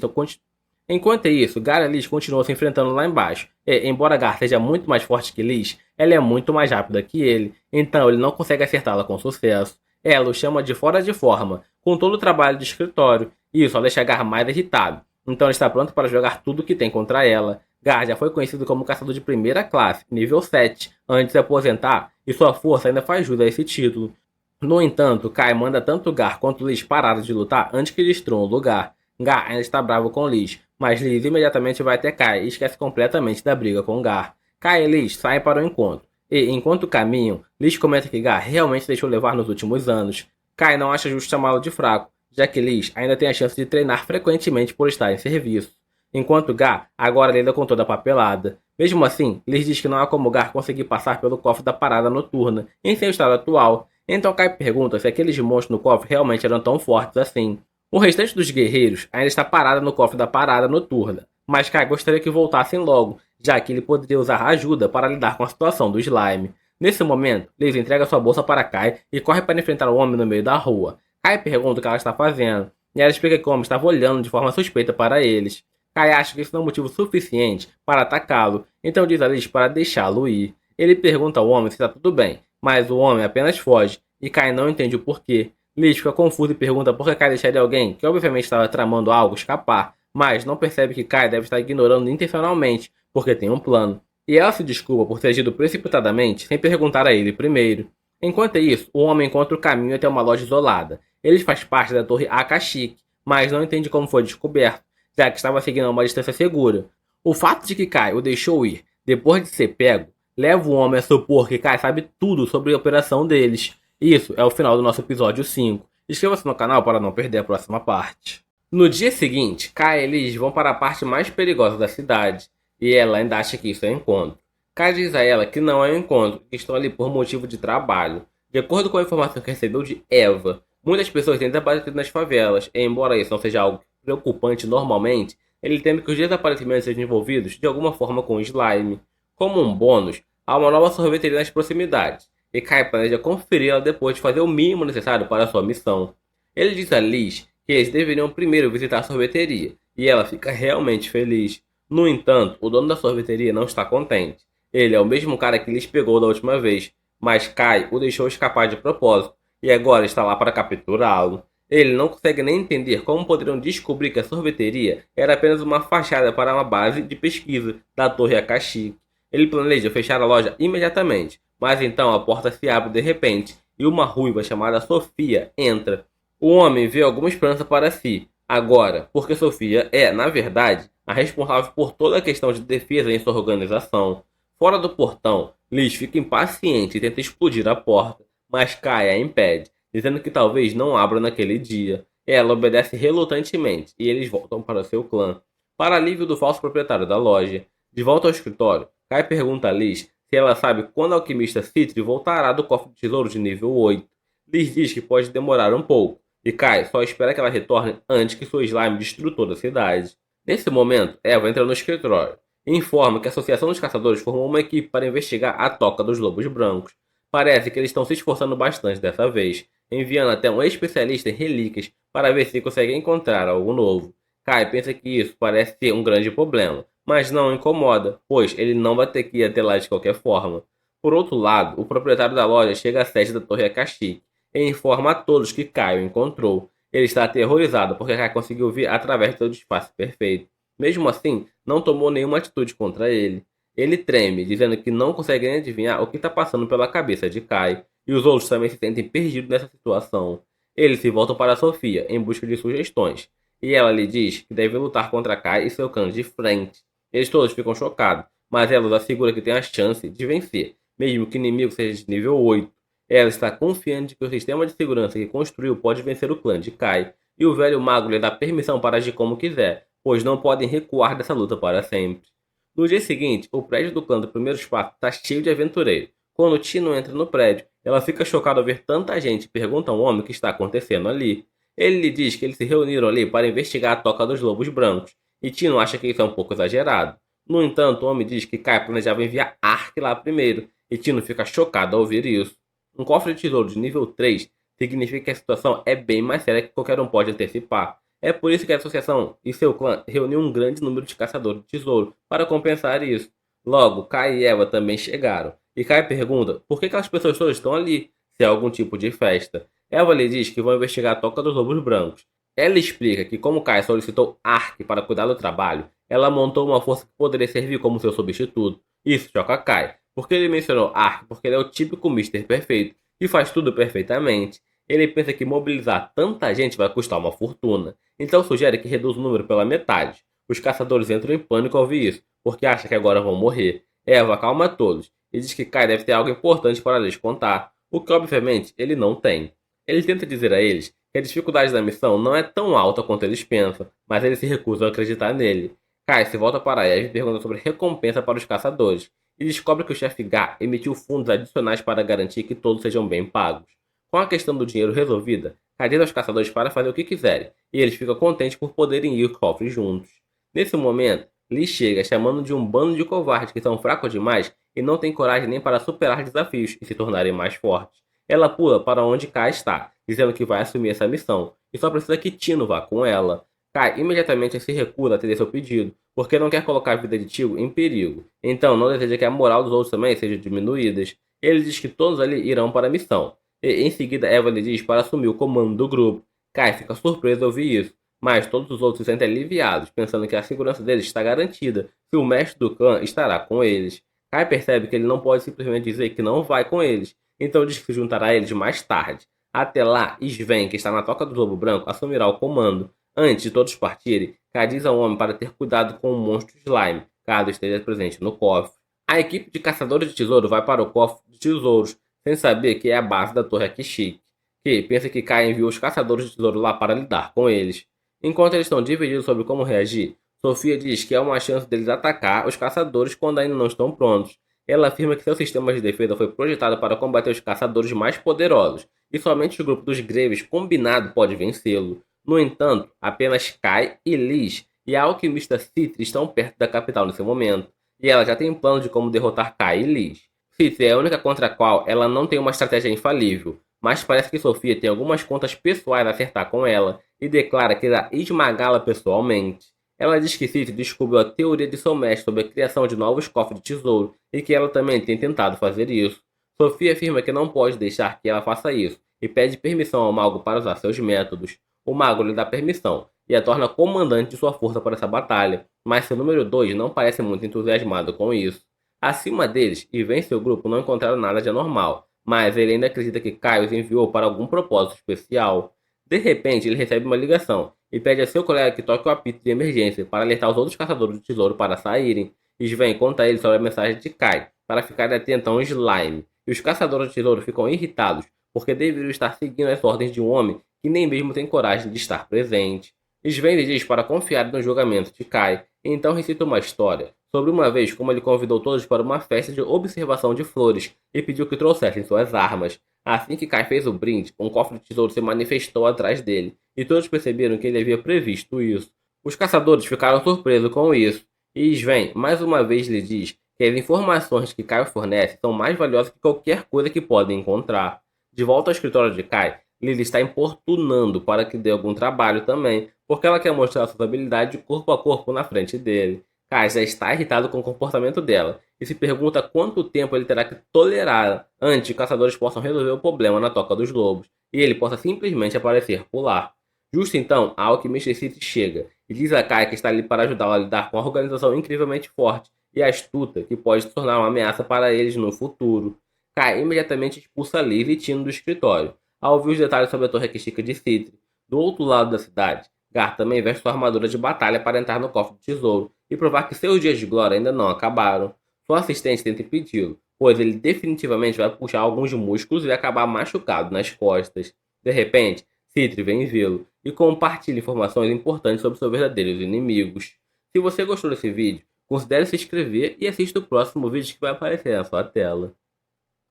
continuam se enfrentando lá embaixo, e, embora Gar seja muito mais forte que Liz, ela é muito mais rápida que ele, então ele não consegue acertá-la com sucesso. Ela o chama de fora de forma, com todo o trabalho de escritório, e isso só deixa Gar mais irritado, então ele está pronto para jogar tudo que tem contra ela. Gar já foi conhecido como caçador de primeira classe, nível 7, antes de se aposentar, e sua força ainda faz jus a esse título. No entanto, Kai manda tanto Gar quanto Liz pararem de lutar antes que destruam o lugar. Gar ainda está bravo com Liz, mas Liz imediatamente vai até Kai e esquece completamente da briga com Gar. Kai e Liz saem para o encontro, e enquanto caminham, Liz comenta que Gar realmente deixou levar nos últimos anos. Kai não acha justo chamá-lo de fraco, já que Liz ainda tem a chance de treinar frequentemente por estar em serviço, enquanto Gar agora lida com toda a papelada. Mesmo assim, Liz diz que não há como Gar conseguir passar pelo cofre da parada noturna em seu estado atual. Então Kai pergunta se aqueles monstros no cofre realmente eram tão fortes assim. O restante dos guerreiros ainda está parado no cofre da parada noturna, mas Kai gostaria que voltassem logo, já que ele poderia usar ajuda para lidar com a situação do slime. Nesse momento, Liz entrega sua bolsa para Kai e corre para enfrentar o homem no meio da rua. Kai pergunta o que ela está fazendo, e ela explica que o homem estava olhando de forma suspeita para eles. Kai acha que isso não é motivo suficiente para atacá-lo, então diz a Liz para deixá-lo ir. Ele pergunta ao homem se está tudo bem, mas o homem apenas foge, e Kai não entende o porquê. Liz fica confuso e pergunta por que Kai deixaria alguém, que obviamente estava tramando algo, escapar, mas não percebe que Kai deve estar ignorando intencionalmente, porque tem um plano. E ela se desculpa por ter agido precipitadamente, sem perguntar a ele primeiro. Enquanto isso, o homem encontra o caminho até uma loja isolada. Ele faz parte da torre Akashic, mas não entende como foi descoberto, já que estava seguindo a uma distância segura. O fato de que Kai o deixou ir, depois de ser pego, leva o homem a supor que Kai sabe tudo sobre a operação deles. Isso é o final do nosso episódio 5. Inscreva-se no canal para não perder a próxima parte. No dia seguinte, Kai e Liz vão para a parte mais perigosa da cidade, e ela ainda acha que isso é encontro. Kai diz a ela que não é um encontro, que estão ali por motivo de trabalho. De acordo com a informação que recebeu de Eva, muitas pessoas têm desaparecido nas favelas, e embora isso não seja algo preocupante normalmente, ele teme que os desaparecimentos sejam envolvidos de alguma forma com o slime. Como um bônus, há uma nova sorveteria nas proximidades, e Kai planeja conferi-la depois de fazer o mínimo necessário para a sua missão. Ele diz a Liz que eles deveriam primeiro visitar a sorveteria, e ela fica realmente feliz. No entanto, o dono da sorveteria não está contente. Ele é o mesmo cara que Liz pegou da última vez, mas Kai o deixou escapar de propósito, e agora está lá para capturá-lo. Ele não consegue nem entender como poderiam descobrir que a sorveteria era apenas uma fachada para uma base de pesquisa da Torre Akashic. Ele planeja fechar a loja imediatamente, mas então a porta se abre de repente e uma ruiva chamada Sofia entra. O homem vê alguma esperança para si, agora, porque Sofia é, na verdade, a responsável por toda a questão de defesa em sua organização. Fora do portão, Liz fica impaciente e tenta explodir a porta, mas Kai a impede, dizendo que talvez não abra naquele dia. Ela obedece relutantemente e eles voltam para seu clã. Para alívio do falso proprietário da loja, de volta ao escritório, Kai pergunta a Liz se ela sabe quando a alquimista Citri voltará do cofre de tesouro de nível 8. Liz diz que pode demorar um pouco, e Kai só espera que ela retorne antes que seu slime destrua toda a cidade. Nesse momento, Eva entra no escritório e informa que a Associação dos Caçadores formou uma equipe para investigar a toca dos lobos brancos. Parece que eles estão se esforçando bastante dessa vez, enviando até um especialista em relíquias para ver se consegue encontrar algo novo. Kai pensa que isso parece ser um grande problema, mas não o incomoda, pois ele não vai ter que ir até lá de qualquer forma. Por outro lado, o proprietário da loja chega à sede da Torre Akashic e informa a todos que Kai o encontrou. Ele está aterrorizado porque Kai conseguiu vir através do seu disfarce perfeito. Mesmo assim, não tomou nenhuma atitude contra ele. Ele treme, dizendo que não consegue nem adivinhar o que está passando pela cabeça de Kai, e os outros também se sentem perdidos nessa situação. Eles se voltam para Sofia em busca de sugestões, e ela lhe diz que deve lutar contra Kai e seu clã de frente. Eles todos ficam chocados, mas ela os assegura que tem a chance de vencer, mesmo que o inimigo seja de nível 8. Ela está confiante de que o sistema de segurança que construiu pode vencer o clã de Kai, e o velho mago lhe dá permissão para agir como quiser, pois não podem recuar dessa luta para sempre. No dia seguinte, o prédio do clã do primeiro espaço está cheio de aventureiros. Quando Tino entra no prédio, ela fica chocada ao ver tanta gente e pergunta ao homem o que está acontecendo ali. Ele lhe diz que eles se reuniram ali para investigar a toca dos lobos brancos, e Tino acha que isso é um pouco exagerado. No entanto, o homem diz que Kai planejava enviar Ark lá primeiro, e Tino fica chocado ao ouvir isso. Um cofre de tesouro de nível 3 significa que a situação é bem mais séria que qualquer um pode antecipar. É por isso que a associação e seu clã reuniu um grande número de caçadores de tesouro para compensar isso. Logo, Kai e Eva também chegaram, e Kai pergunta por que aquelas pessoas todas estão ali, se é algum tipo de festa. Eva lhe diz que vão investigar a toca dos lobos brancos. Ela explica que como Kai solicitou Ark para cuidar do trabalho, ela montou uma força que poderia servir como seu substituto. Isso choca Kai, porque ele mencionou Ark porque ele é o típico Mister Perfeito, que faz tudo perfeitamente. Ele pensa que mobilizar tanta gente vai custar uma fortuna, então sugere que reduza o número pela metade. Os caçadores entram em pânico ao ouvir isso, porque acham que agora vão morrer. Eva acalma todos e diz que Kai deve ter algo importante para lhes contar, o que obviamente ele não tem. Ele tenta dizer a eles que a dificuldade da missão não é tão alta quanto eles pensam, mas eles se recusam a acreditar nele. Kai se volta para Eve e pergunta sobre recompensa para os caçadores, e descobre que o chefe Gar emitiu fundos adicionais para garantir que todos sejam bem pagos. Com a questão do dinheiro resolvida, Kai diz aos caçadores para fazer o que quiserem, e eles ficam contentes por poderem ir ao cofre juntos. Nesse momento, Lee chega chamando de um bando de covardes que são fracos demais e não têm coragem nem para superar desafios e se tornarem mais fortes. Ela pula para onde Kai está, dizendo que vai assumir essa missão, e só precisa que Tino vá com ela. Kai imediatamente se recusa a atender seu pedido, porque não quer colocar a vida de Tio em perigo, então não deseja que a moral dos outros também seja diminuída. Ele diz que todos ali irão para a missão, e em seguida Eva lhe diz para assumir o comando do grupo. Kai fica surpreso ao ouvir isso, mas todos os outros se sentem aliviados, pensando que a segurança deles está garantida se o mestre do clã estará com eles. Kai percebe que ele não pode simplesmente dizer que não vai com eles, então diz que se juntará a eles mais tarde. Até lá, Sven, que está na toca do lobo branco, assumirá o comando. Antes de todos partirem, Kai diz ao homem para ter cuidado com o monstro Slime, caso esteja presente no cofre. A equipe de caçadores de tesouro vai para o cofre de tesouros, sem saber que é a base da Torre Akishik, que pensa que Kai enviou os caçadores de tesouro lá para lidar com eles. Enquanto eles estão divididos sobre como reagir, Sofia diz que há uma chance deles atacar os caçadores quando ainda não estão prontos. Ela afirma que seu sistema de defesa foi projetado para combater os caçadores mais poderosos, e somente o grupo dos Greves combinado pode vencê-lo. No entanto, apenas Kai e Liz e a alquimista Citri estão perto da capital nesse momento, e ela já tem plano de como derrotar Kai e Liz. Citri é a única contra a qual ela não tem uma estratégia infalível, mas parece que Sofia tem algumas contas pessoais a acertar com ela, e declara que irá esmagá-la pessoalmente. Ela diz que Citri descobriu a teoria de seu mestre sobre a criação de novos cofres de tesouro, e que ela também tem tentado fazer isso. Sofia afirma que não pode deixar que ela faça isso, e pede permissão ao mago para usar seus métodos. O mago lhe dá permissão, e a torna comandante de sua força para essa batalha, mas seu número 2 não parece muito entusiasmado com isso. Acima deles, Ivan e seu grupo não encontraram nada de anormal, mas ele ainda acredita que Kai os enviou para algum propósito especial. De repente, ele recebe uma ligação, e pede a seu colega que toque o apito de emergência para alertar os outros caçadores de tesouro para saírem. Sven conta a ele sobre a mensagem de Kai, para ficar atento a um slime, e os caçadores de tesouro ficam irritados, porque deveriam estar seguindo as ordens de um homem que nem mesmo tem coragem de estar presente. Sven lhe diz para confiar no julgamento de Kai, e então recita uma história sobre uma vez como ele convidou todos para uma festa de observação de flores e pediu que trouxessem suas armas. Assim que Kai fez o brinde, um cofre de tesouro se manifestou atrás dele, e todos perceberam que ele havia previsto isso. Os caçadores ficaram surpresos com isso, e Sven mais uma vez lhe diz que as informações que Kai fornece são mais valiosas que qualquer coisa que podem encontrar. De volta ao escritório de Kai, Lily está importunando para que dê algum trabalho também, porque ela quer mostrar suas habilidades corpo a corpo na frente dele. Kai já está irritado com o comportamento dela e se pergunta quanto tempo ele terá que tolerar antes que os caçadores possam resolver o problema na Toca dos Lobos. e ele possa simplesmente aparecer por lá. Justo então, a alquimista City chega e diz a Kai que está ali para ajudá-la a lidar com uma organização incrivelmente forte e astuta que pode se tornar uma ameaça para eles no futuro. Kai imediatamente expulsa Liv e Tino do escritório. Ao ouvir os detalhes sobre a torre Akashika de Citri, do outro lado da cidade, Gar também veste sua armadura de batalha para entrar no cofre do tesouro e provar que seus dias de glória ainda não acabaram. Sua assistente tenta impedi-lo, pois ele definitivamente vai puxar alguns músculos e acabar machucado nas costas. De repente, Citri vem vê-lo e compartilha informações importantes sobre seus verdadeiros inimigos. Se você gostou desse vídeo, considere se inscrever e assista o próximo vídeo que vai aparecer na sua tela.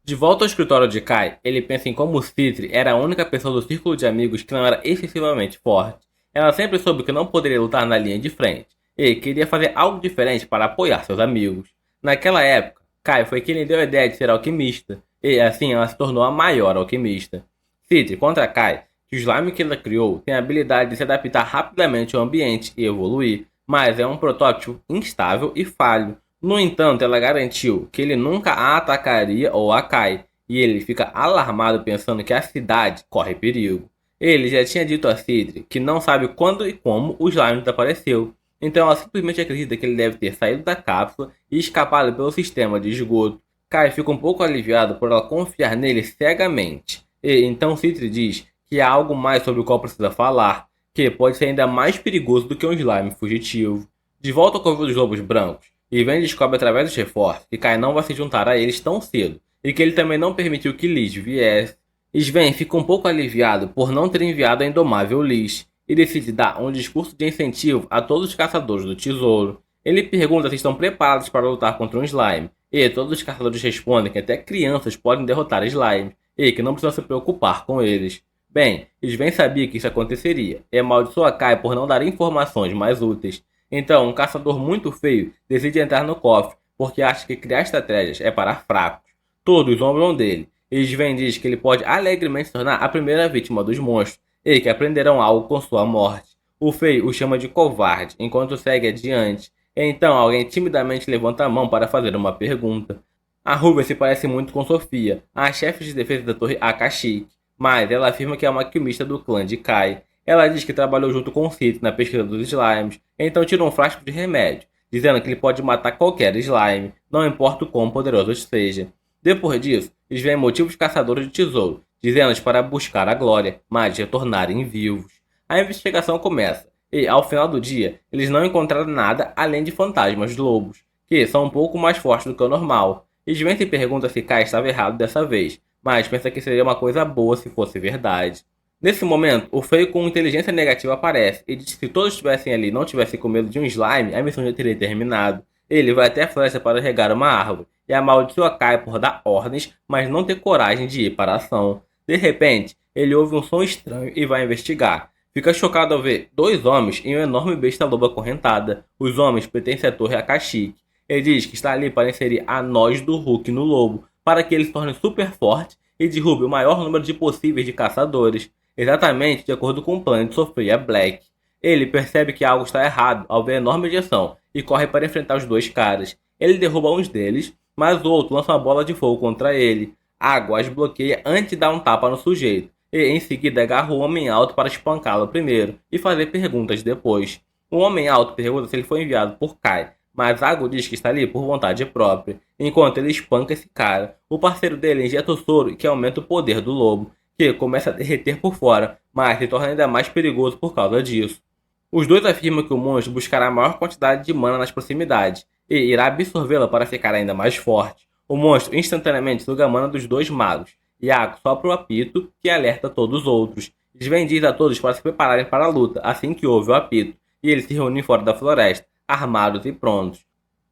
De volta ao escritório de Kai, ele pensa em como Citri era a única pessoa do círculo de amigos que não era excessivamente forte. Ela sempre soube que não poderia lutar na linha de frente, e queria fazer algo diferente para apoiar seus amigos. Naquela época, Kai foi quem lhe deu a ideia de ser alquimista, e assim ela se tornou a maior alquimista. Citri contra Kai que o slime que ela criou tem a habilidade de se adaptar rapidamente ao ambiente e evoluir, mas é um protótipo instável e falho. No entanto, ela garantiu que ele nunca a atacaria ou a Kai, e ele fica alarmado pensando que a cidade corre perigo. Ele já tinha dito a Citri que não sabe quando e como o slime desapareceu, então ela simplesmente acredita que ele deve ter saído da cápsula e escapado pelo sistema de esgoto. Kai fica um pouco aliviado por ela confiar nele cegamente, e então Citri diz que há algo mais sobre o qual precisa falar, que pode ser ainda mais perigoso do que um slime fugitivo. De volta ao Covil dos Lobos Brancos, Sven descobre através dos reforços que Kai não vai se juntar a eles tão cedo, e que ele também não permitiu que Liz viesse. Sven fica um pouco aliviado por não ter enviado a indomável Liz, e decide dar um discurso de incentivo a todos os caçadores do tesouro. Ele pergunta se estão preparados para lutar contra um slime, e todos os caçadores respondem que até crianças podem derrotar slime, e que não precisam se preocupar com eles. Bem, Sven sabia que isso aconteceria, e amaldiçoa Kai por não dar informações mais úteis. Então, um caçador muito feio decide entrar no cofre, porque acha que criar estratégias é para fracos. Todos zombam dele, e Sven diz que ele pode alegremente se tornar a primeira vítima dos monstros, e que aprenderão algo com sua morte. O feio o chama de covarde, enquanto segue adiante. Então, alguém timidamente levanta a mão para fazer uma pergunta. A Ruby se parece muito com Sofia, a chefe de defesa da torre Akashik, mas ela afirma que é uma alquimista do clã de Kai. Ela diz que trabalhou junto com Citri na pesquisa dos slimes, então tira um frasco de remédio, dizendo que ele pode matar qualquer slime, não importa o quão poderoso seja. Depois disso, Sven motiva os caçadores de tesouro, dizendo-lhes para buscar a glória, mas retornarem vivos. A investigação começa, e ao final do dia, eles não encontraram nada além de fantasmas lobos, que são um pouco mais fortes do que o normal. Sven se pergunta se Kai estava errado dessa vez, mas pensa que seria uma coisa boa se fosse verdade. Nesse momento, o feio com inteligência negativa aparece e diz que se todos estivessem ali e não tivessem com medo de um slime, a missão já teria terminado. Ele vai até a floresta para regar uma árvore e amaldiçoa Kai por dar ordens, mas não ter coragem de ir para a ação. De repente, ele ouve um som estranho e vai investigar. Fica chocado ao ver dois homens em uma enorme besta loba acorrentada. Os homens pertencem à torre Akashik. Ele diz que está ali para inserir a noz do Hulk no lobo, para que ele se torne super forte e derrube o maior número de possíveis de caçadores, exatamente de acordo com o plano de Sophia Black. Ele percebe que algo está errado ao ver a enorme injeção e corre para enfrentar os dois caras. Ele derruba um deles, mas o outro lança uma bola de fogo contra ele. Água as bloqueia antes de dar um tapa no sujeito, e em seguida agarra o homem alto para espancá-lo primeiro e fazer perguntas depois. O homem alto pergunta se ele foi enviado por Kai, mas Ago diz que está ali por vontade própria. Enquanto ele espanca esse cara, o parceiro dele injeta o soro que aumenta o poder do lobo, que começa a derreter por fora, mas se torna ainda mais perigoso por causa disso. Os dois afirmam que o monstro buscará a maior quantidade de mana nas proximidades, e irá absorvê-la para ficar ainda mais forte. O monstro instantaneamente suga a mana dos dois magos, e Ago sopra o apito que alerta todos os outros. Sven diz a todos para se prepararem para a luta assim que ouve o apito, e eles se reúnem fora da floresta, armados e prontos.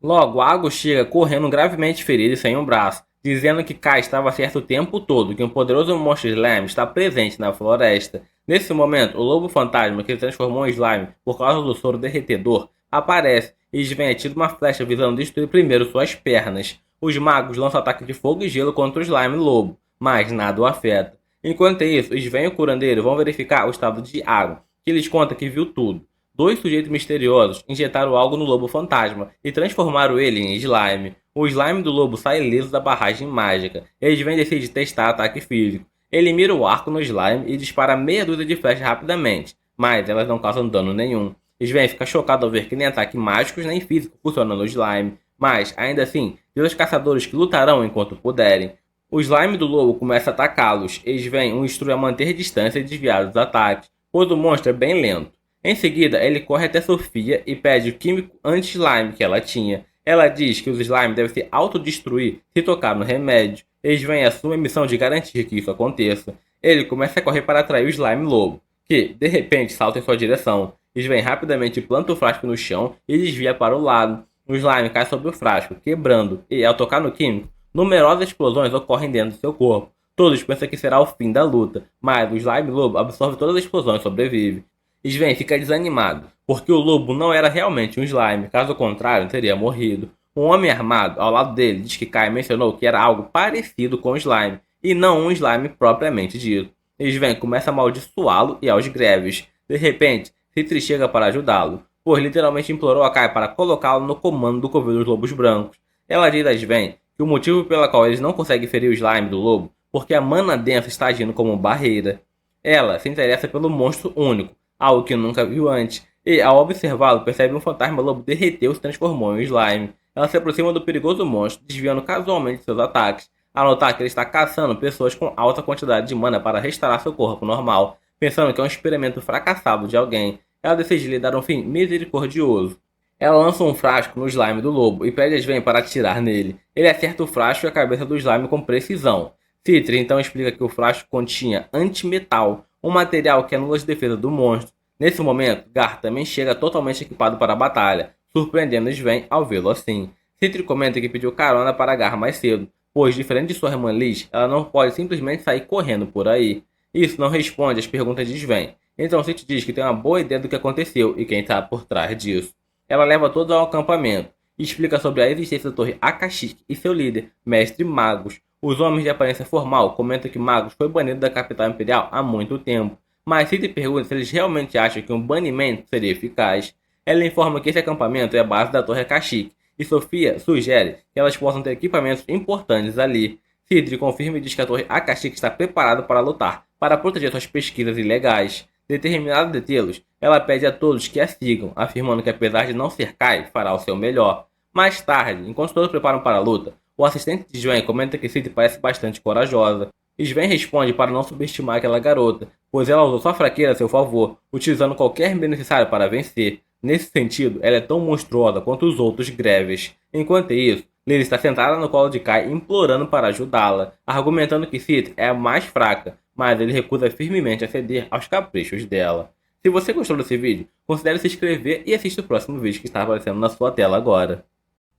Logo, Ago chega correndo gravemente ferido e sem um braço, dizendo que Kai estava certo o tempo todo que um poderoso monstro slime está presente na floresta. Nesse momento, o lobo fantasma que se transformou em slime por causa do soro derretedor aparece e Sven atira uma flecha visando destruir primeiro suas pernas. Os magos lançam ataque de fogo e gelo contra o slime lobo, mas nada o afeta. Enquanto isso, Sven e o curandeiro vão verificar o estado de Ago, que lhes conta que viu tudo. Dois sujeitos misteriosos injetaram algo no lobo fantasma e transformaram ele em slime. O slime do lobo sai ileso da barragem mágica. Sven decide testar ataque físico. Ele mira o arco no slime e dispara meia dúzia de flechas rapidamente, mas elas não causam dano nenhum. Sven fica chocado ao ver que nem ataques mágicos nem físicos funcionam no slime, mas, ainda assim, diz aos caçadores que lutarão enquanto puderem. O slime do lobo começa a atacá-los, e Sven o instrui a manter distância e desviar dos ataques, pois o monstro é bem lento. Em seguida, ele corre até Sofia e pede o químico anti-slime que ela tinha. Ela diz que os slime devem se autodestruir se tocar no remédio. Sven assume a missão de garantir que isso aconteça. Ele começa a correr para atrair o slime lobo, que, de repente, salta em sua direção. Sven rapidamente planta o frasco no chão e desvia para o lado. O slime cai sobre o frasco, quebrando, e ao tocar no químico, numerosas explosões ocorrem dentro do seu corpo. Todos pensam que será o fim da luta, mas o slime lobo absorve todas as explosões e sobrevive. Sven fica desanimado, porque o lobo não era realmente um slime, caso contrário teria morrido. Um homem armado ao lado dele diz que Kai mencionou que era algo parecido com o slime, e não um slime propriamente dito. Sven começa a amaldiçoá-lo e aos greves. De repente, Citri chega para ajudá-lo, pois literalmente implorou a Kai para colocá-lo no comando do covil dos lobos brancos. Ela diz a Sven que o motivo pelo qual eles não conseguem ferir o slime do lobo porque a mana densa está agindo como barreira. Ela se interessa pelo monstro único, algo que nunca viu antes, e ao observá-lo percebe um fantasma lobo derreteu e se transformou em slime. Ela se aproxima do perigoso monstro, desviando casualmente seus ataques, a notar que ele está caçando pessoas com alta quantidade de mana para restaurar seu corpo normal, pensando que é um experimento fracassado de alguém. Ela decide lhe dar um fim misericordioso. Ela lança um frasco no slime do lobo e pede a Sven para atirar nele. Ele acerta o frasco e a cabeça do slime com precisão. Citri então explica que o frasco continha antimetal, um material que anula as defesas do monstro. Nesse momento, Gar também chega totalmente equipado para a batalha, surpreendendo Sven ao vê-lo assim. Citri comenta que pediu carona para Gar mais cedo, pois, diferente de sua irmã Liz, ela não pode simplesmente sair correndo por aí. Isso não responde às perguntas de Sven. Então Citri diz que tem uma boa ideia do que aconteceu e quem está por trás disso. Ela leva todos ao acampamento e explica sobre a existência da Torre Akashic e seu líder, Mestre Magus. Os homens de aparência formal comentam que Magus foi banido da capital imperial há muito tempo, mas Citri pergunta se eles realmente acham que um banimento seria eficaz. Ela informa que esse acampamento é a base da Torre Akashic, e Sofia sugere que elas possam ter equipamentos importantes ali. Citri confirma e diz que a Torre Akashic está preparada para lutar, para proteger suas pesquisas ilegais. Determinada a detê-los, ela pede a todos que a sigam, afirmando que apesar de não ser Kai, fará o seu melhor. Mais tarde, enquanto todos preparam para a luta, o assistente de Sven comenta que Citri parece bastante corajosa. Sven responde para não subestimar aquela garota, pois ela usou sua fraqueza a seu favor, utilizando qualquer meio necessário para vencer. Nesse sentido, ela é tão monstruosa quanto os outros greves. Enquanto isso, Lily está sentada no colo de Kai implorando para ajudá-la, argumentando que Citri é a mais fraca, mas ele recusa firmemente a ceder aos caprichos dela. Se você gostou desse vídeo, considere se inscrever e assista o próximo vídeo que está aparecendo na sua tela agora.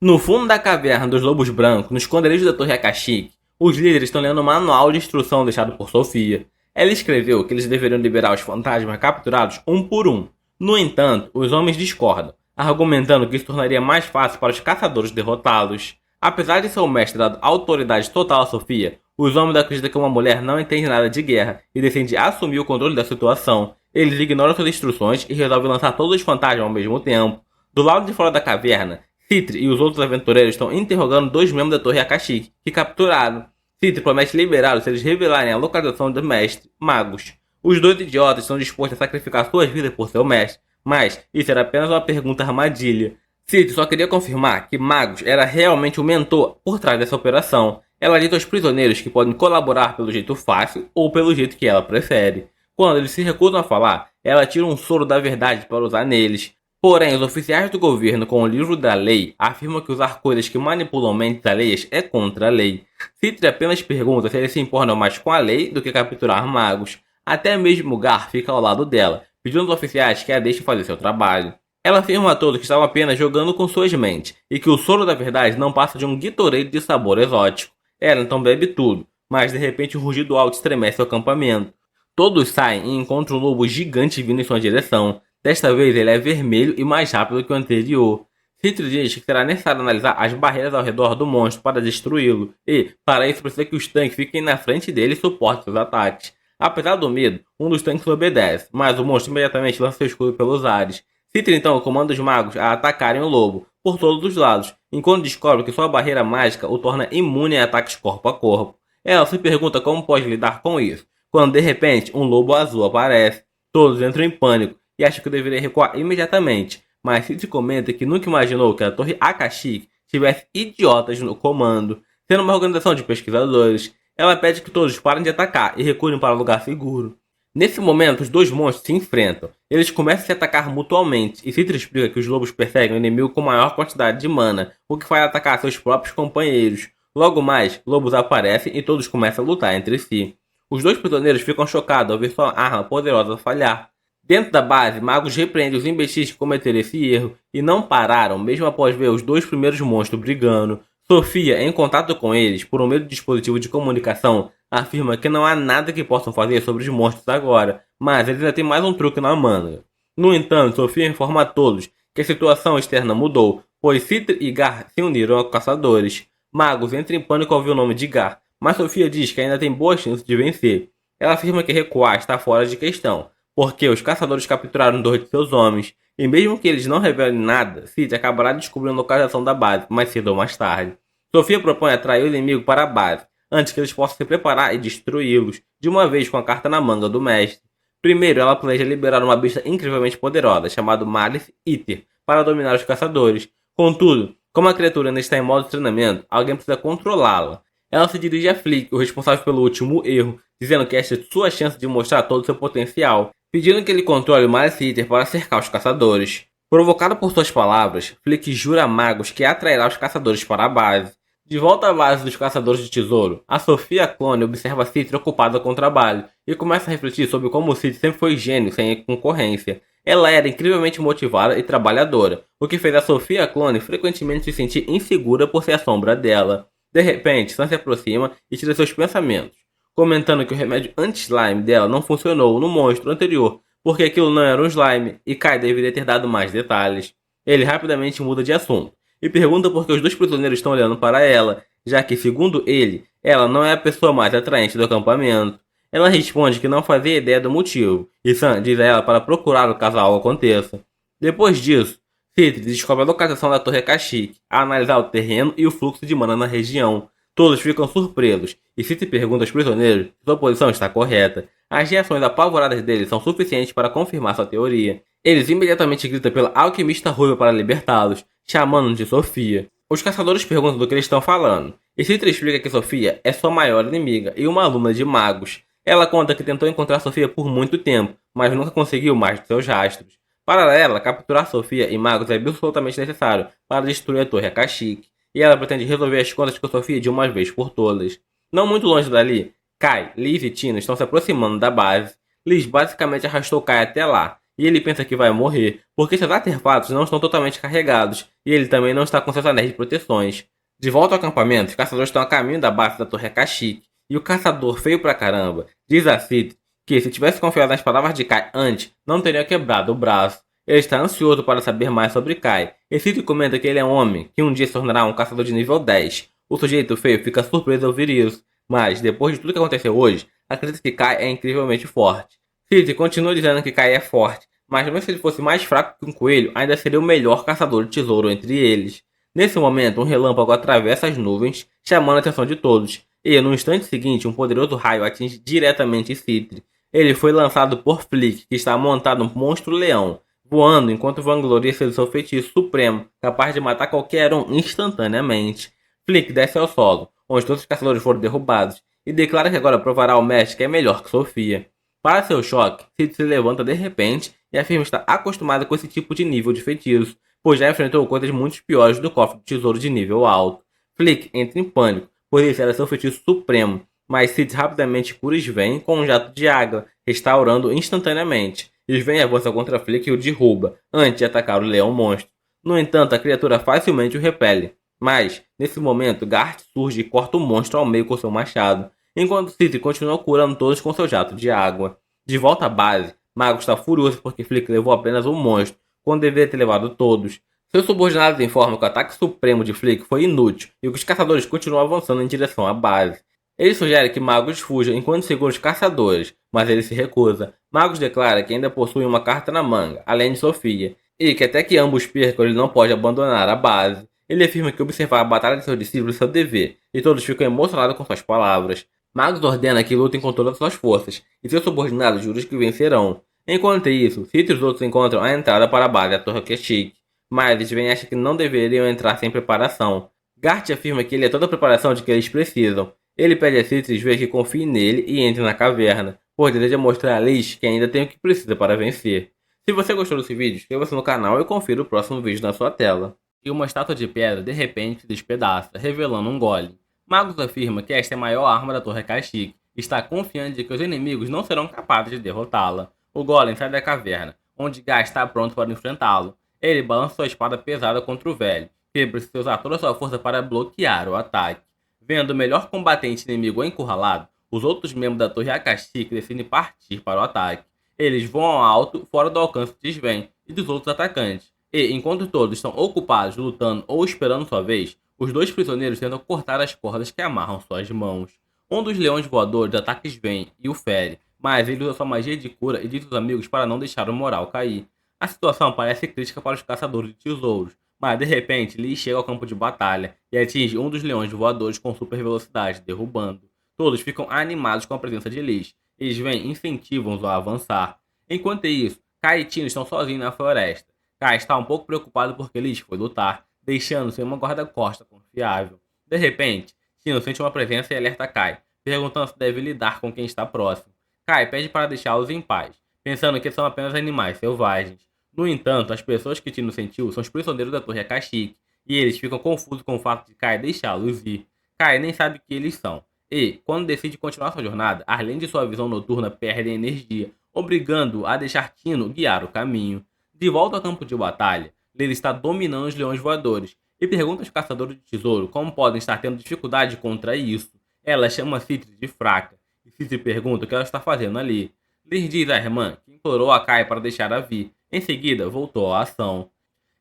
No fundo da caverna dos lobos brancos, no esconderijo da Torre Akashic, os líderes estão lendo o manual de instrução deixado por Sofia. Ela escreveu que eles deveriam liberar os fantasmas capturados um por um. No entanto, os homens discordam, argumentando que isso tornaria mais fácil para os caçadores derrotá-los. Apesar de seu mestre dar autoridade total a Sofia, os homens acreditam que uma mulher não entende nada de guerra e decidem assumir o controle da situação. Eles ignoram suas instruções e resolvem lançar todos os fantasmas ao mesmo tempo. Do lado de fora da caverna, Citri e os outros aventureiros estão interrogando dois membros da Torre Akashic, que capturaram. Citri promete liberá-los se eles revelarem a localização do mestre Magus. Os dois idiotas estão dispostos a sacrificar suas vidas por seu mestre, mas isso era apenas uma pergunta armadilha. Citri só queria confirmar que Magus era realmente o mentor por trás dessa operação. Ela diz aos prisioneiros que podem colaborar pelo jeito fácil ou pelo jeito que ela prefere. Quando eles se recusam a falar, ela tira um soro da verdade para usar neles. Porém, os oficiais do governo com o livro da lei afirmam que usar coisas que manipulam mentes alheias é contra a lei. Citri apenas pergunta se eles se importam mais com a lei do que capturar magos. Até mesmo Gar fica ao lado dela, pedindo aos oficiais que a deixem fazer seu trabalho. Ela afirma a todos que estavam apenas jogando com suas mentes, e que o soro da verdade não passa de um Gatorade de sabor exótico. Ela então bebe tudo, mas de repente um rugido alto estremece o acampamento. Todos saem e encontram um lobo gigante vindo em sua direção. Desta vez ele é vermelho e mais rápido que o anterior. Citri diz que será necessário analisar as barreiras ao redor do monstro para destruí-lo, e, para isso, precisa que os tanques fiquem na frente dele e suportem seus ataques. Apesar do medo, um dos tanques obedece, mas o monstro imediatamente lança seu escudo pelos ares. Citri então comanda os magos a atacarem o lobo, por todos os lados, enquanto descobre que sua barreira mágica o torna imune a ataques corpo a corpo. Ela se pergunta como pode lidar com isso, quando de repente um lobo azul aparece. Todos entram em pânico e acham que deveria recuar imediatamente, mas Cid comenta que nunca imaginou que a Torre Akashic tivesse idiotas no comando. Sendo uma organização de pesquisadores, ela pede que todos parem de atacar e recuem para um lugar seguro. Nesse momento, os dois monstros se enfrentam. Eles começam a se atacar mutuamente, e Citra explica que os lobos perseguem o inimigo com maior quantidade de mana, o que faz atacar seus próprios companheiros. Logo mais, lobos aparecem e todos começam a lutar entre si. Os dois prisioneiros ficam chocados ao ver sua arma poderosa falhar. Dentro da base, magos repreendem os imbecis que cometeram esse erro e não pararam mesmo após ver os dois primeiros monstros brigando. Sofia, em contato com eles por um meio de dispositivo de comunicação, afirma que não há nada que possam fazer sobre os monstros agora, mas eles ainda têm mais um truque na manga. No entanto, Sofia informa a todos que a situação externa mudou, pois Citra e Gar se uniram aos caçadores. Magos entram em pânico ao ouvir o nome de Gar, mas Sofia diz que ainda tem boas chances de vencer. Ela afirma que recuar está fora de questão, porque os caçadores capturaram 2 de seus homens, e mesmo que eles não revelem nada, Cid acabará descobrindo a localização da base mais cedo ou mais tarde. Sofia propõe atrair o inimigo para a base, antes que eles possam se preparar e destruí-los, de uma vez com a carta na manga do mestre. Primeiro, ela planeja liberar uma besta incrivelmente poderosa, chamada Malice Eater, para dominar os caçadores. Contudo, como a criatura ainda está em modo de treinamento, alguém precisa controlá-la. Ela se dirige a Flick, o responsável pelo último erro, dizendo que esta é sua chance de mostrar todo o seu potencial, pedindo que ele controle o Malice Eater para cercar os caçadores. Provocado por suas palavras, Flick jura a magos que atrairá os caçadores para a base. De volta à base dos caçadores de tesouro, a Sofia Clone observa Citra ocupada com o trabalho e começa a refletir sobre como Cid sempre foi gênio sem concorrência. Ela era incrivelmente motivada e trabalhadora, o que fez a Sofia Clone frequentemente se sentir insegura por ser a sombra dela. De repente, Sam se aproxima e tira seus pensamentos, comentando que o remédio anti-slime dela não funcionou no monstro anterior, porque aquilo não era um slime e Kai deveria ter dado mais detalhes. Ele rapidamente muda de assunto e pergunta por que os dois prisioneiros estão olhando para ela, já que, segundo ele, ela não é a pessoa mais atraente do acampamento. Ela responde que não fazia ideia do motivo, e Sam diz a ela para procurar caso algo aconteça. Depois disso, Cid descobre a localização da Torre Kashyyyk, a analisar o terreno e o fluxo de mana na região. Todos ficam surpresos, e Cid pergunta aos prisioneiros se sua posição está correta. As reações apavoradas deles são suficientes para confirmar sua teoria. Eles imediatamente gritam pela alquimista ruiva para libertá-los, chamando de Sofia. Os caçadores perguntam do que eles estão falando, e Citra explica que Sofia é sua maior inimiga e uma aluna de magos. Ela conta que tentou encontrar Sofia por muito tempo, mas nunca conseguiu mais de seus rastros. Para ela, capturar Sofia e magos é absolutamente necessário para destruir a Torre Akashic, e ela pretende resolver as contas com Sofia de uma vez por todas. Não muito longe dali, Kai, Liz e Tina estão se aproximando da base. Liz basicamente arrastou Kai até lá, e ele pensa que vai morrer, porque seus artefatos não estão totalmente carregados, e ele também não está com seus anéis de proteções. De volta ao acampamento, os caçadores estão a caminho da base da Torre Akashic, e o caçador feio pra caramba diz a Cid que se tivesse confiado nas palavras de Kai antes, não teria quebrado o braço. Ele está ansioso para saber mais sobre Kai, e Cid comenta que ele é um homem que um dia se tornará um caçador de nível 10. O sujeito feio fica surpreso ao ouvir isso, mas depois de tudo que aconteceu hoje, acredita que Kai é incrivelmente forte. Cid continua dizendo que Kai é forte, mas mesmo se ele fosse mais fraco que um coelho, ainda seria o melhor caçador de tesouro entre eles. Nesse momento, um relâmpago atravessa as nuvens, chamando a atenção de todos, e no instante seguinte, um poderoso raio atinge diretamente Citri. Ele foi lançado por Flick, que está montado um monstro-leão, voando enquanto vangloria-se do seu feitiço supremo, capaz de matar qualquer um instantaneamente. Flick desce ao solo, onde todos os caçadores foram derrubados, e declara que agora provará ao mestre que é melhor que Sofia. Para seu choque, Cid se levanta de repente e afirma estar acostumado com esse tipo de nível de feitiço, pois já enfrentou coisas muito piores do cofre do tesouro de nível alto. Flick entra em pânico, pois esse era seu feitiço supremo, mas Cid rapidamente cura Sven com um jato de água, restaurando instantaneamente. Sven avança contra Flick e o derruba, antes de atacar o leão monstro. No entanto, a criatura facilmente o repele. Mas, nesse momento, Gart surge e corta o monstro ao meio com seu machado, enquanto Cid continua curando todos com seu jato de água. De volta à base, Mago está furioso porque Flick levou apenas um monstro, quando deveria ter levado todos. Seus subordinados informam que o ataque supremo de Flick foi inútil e que os caçadores continuam avançando em direção à base. Ele sugere que Magus fuja enquanto segura os caçadores, mas ele se recusa. Magus declara que ainda possui uma carta na manga, além de Sofia, e que até que ambos percam ele não pode abandonar a base. Ele afirma que observar a batalha de seus discípulos é seu dever, e todos ficam emocionados com suas palavras. Magus ordena que lutem com todas as suas forças, e seus subordinados juram que vencerão. Enquanto isso, Citra e os outros encontram a entrada para a base da Torre Kashyyyk, mas Sven acha que não deveriam entrar sem preparação. Gart afirma que ele é toda a preparação de que eles precisam. Ele pede a Citra que confie nele e entre na caverna, pois deseja mostrar a Liz que ainda tem o que precisa para vencer. Se você gostou desse vídeo, inscreva-se no canal e confira o próximo vídeo na sua tela. E uma estátua de pedra de repente se despedaça, revelando um golem. Magus afirma que esta é a maior arma da Torre Kashyyyk e está confiante de que os inimigos não serão capazes de derrotá-la. O golem sai da caverna, onde Guy está pronto para enfrentá-lo. Ele balança sua espada pesada contra o velho, que precisa usar toda a sua força para bloquear o ataque. Vendo o melhor combatente inimigo encurralado, os outros membros da Torre Kashyyyk decidem partir para o ataque. Eles voam alto, fora do alcance de Sven e dos outros atacantes. E, enquanto todos estão ocupados lutando ou esperando sua vez, os dois prisioneiros tentam cortar as cordas que amarram suas mãos. Um dos leões voadores ataca Sven e o fere, mas ele usa sua magia de cura e diz aos amigos para não deixar o moral cair. A situação parece crítica para os caçadores de tesouros, mas de repente Lee chega ao campo de batalha e atinge um dos leões voadores com super velocidade, derrubando. Todos ficam animados com a presença de Lee, e Sven incentivam-os a avançar. Enquanto isso, Kai e Tino estão sozinhos na floresta. Kai está um pouco preocupado porque Lee foi lutar, deixando sem uma guarda-costa confiável. De repente, Tino sente uma presença e alerta Kai, perguntando se deve lidar com quem está próximo. Kai pede para deixá-los em paz, pensando que são apenas animais selvagens. No entanto, as pessoas que Tino sentiu são os prisioneiros da Torre Kashyyyk, e eles ficam confusos com o fato de Kai deixá-los ir. Kai nem sabe o que eles são, e, quando decide continuar sua jornada, além de sua visão noturna, perde energia, obrigando-o a deixar Tino guiar o caminho. De volta ao campo de batalha, Lily está dominando os leões voadores, e pergunta aos caçadores de tesouro como podem estar tendo dificuldade contra isso. Ela chama Citri de fraca, e Citri pergunta o que ela está fazendo ali. Liz diz à irmã que implorou a Kai para deixar-a vir. Em seguida, voltou à ação.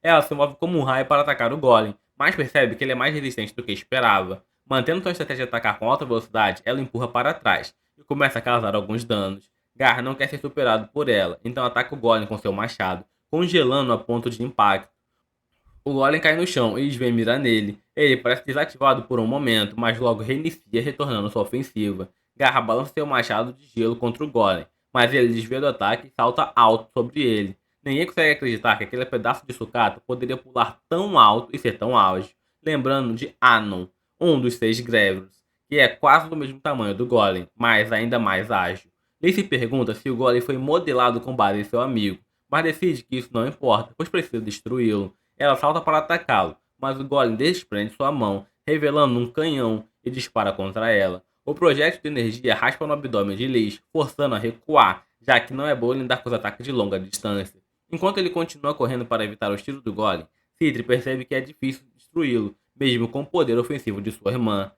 Ela se move como um raio para atacar o golem, mas percebe que ele é mais resistente do que esperava. Mantendo sua estratégia de atacar com alta velocidade, ela empurra para trás e começa a causar alguns danos. Gar não quer ser superado por ela, então ataca o golem com seu machado, congelando a ponto de impacto. O golem cai no chão e Sven mira nele. Ele parece desativado por um momento, mas logo reinicia, retornando sua ofensiva. Garra balança seu machado de gelo contra o golem, mas ele desvia do ataque e salta alto sobre ele. Ninguém consegue acreditar que aquele pedaço de sucata poderia pular tão alto e ser tão ágil, lembrando de Anon, um dos 6 Grevros, que é quase do mesmo tamanho do golem, mas ainda mais ágil. Lee se pergunta se o golem foi modelado com base em seu amigo, mas decide que isso não importa, pois precisa destruí-lo. Ela salta para atacá-lo, mas o golem desprende sua mão, revelando um canhão e dispara contra ela. O projétil de energia raspa no abdômen de Liz, forçando a recuar, já que não é bom lidar com os ataques de longa distância. Enquanto ele continua correndo para evitar os tiros do golem, Citri percebe que é difícil destruí-lo, mesmo com o poder ofensivo de sua irmã.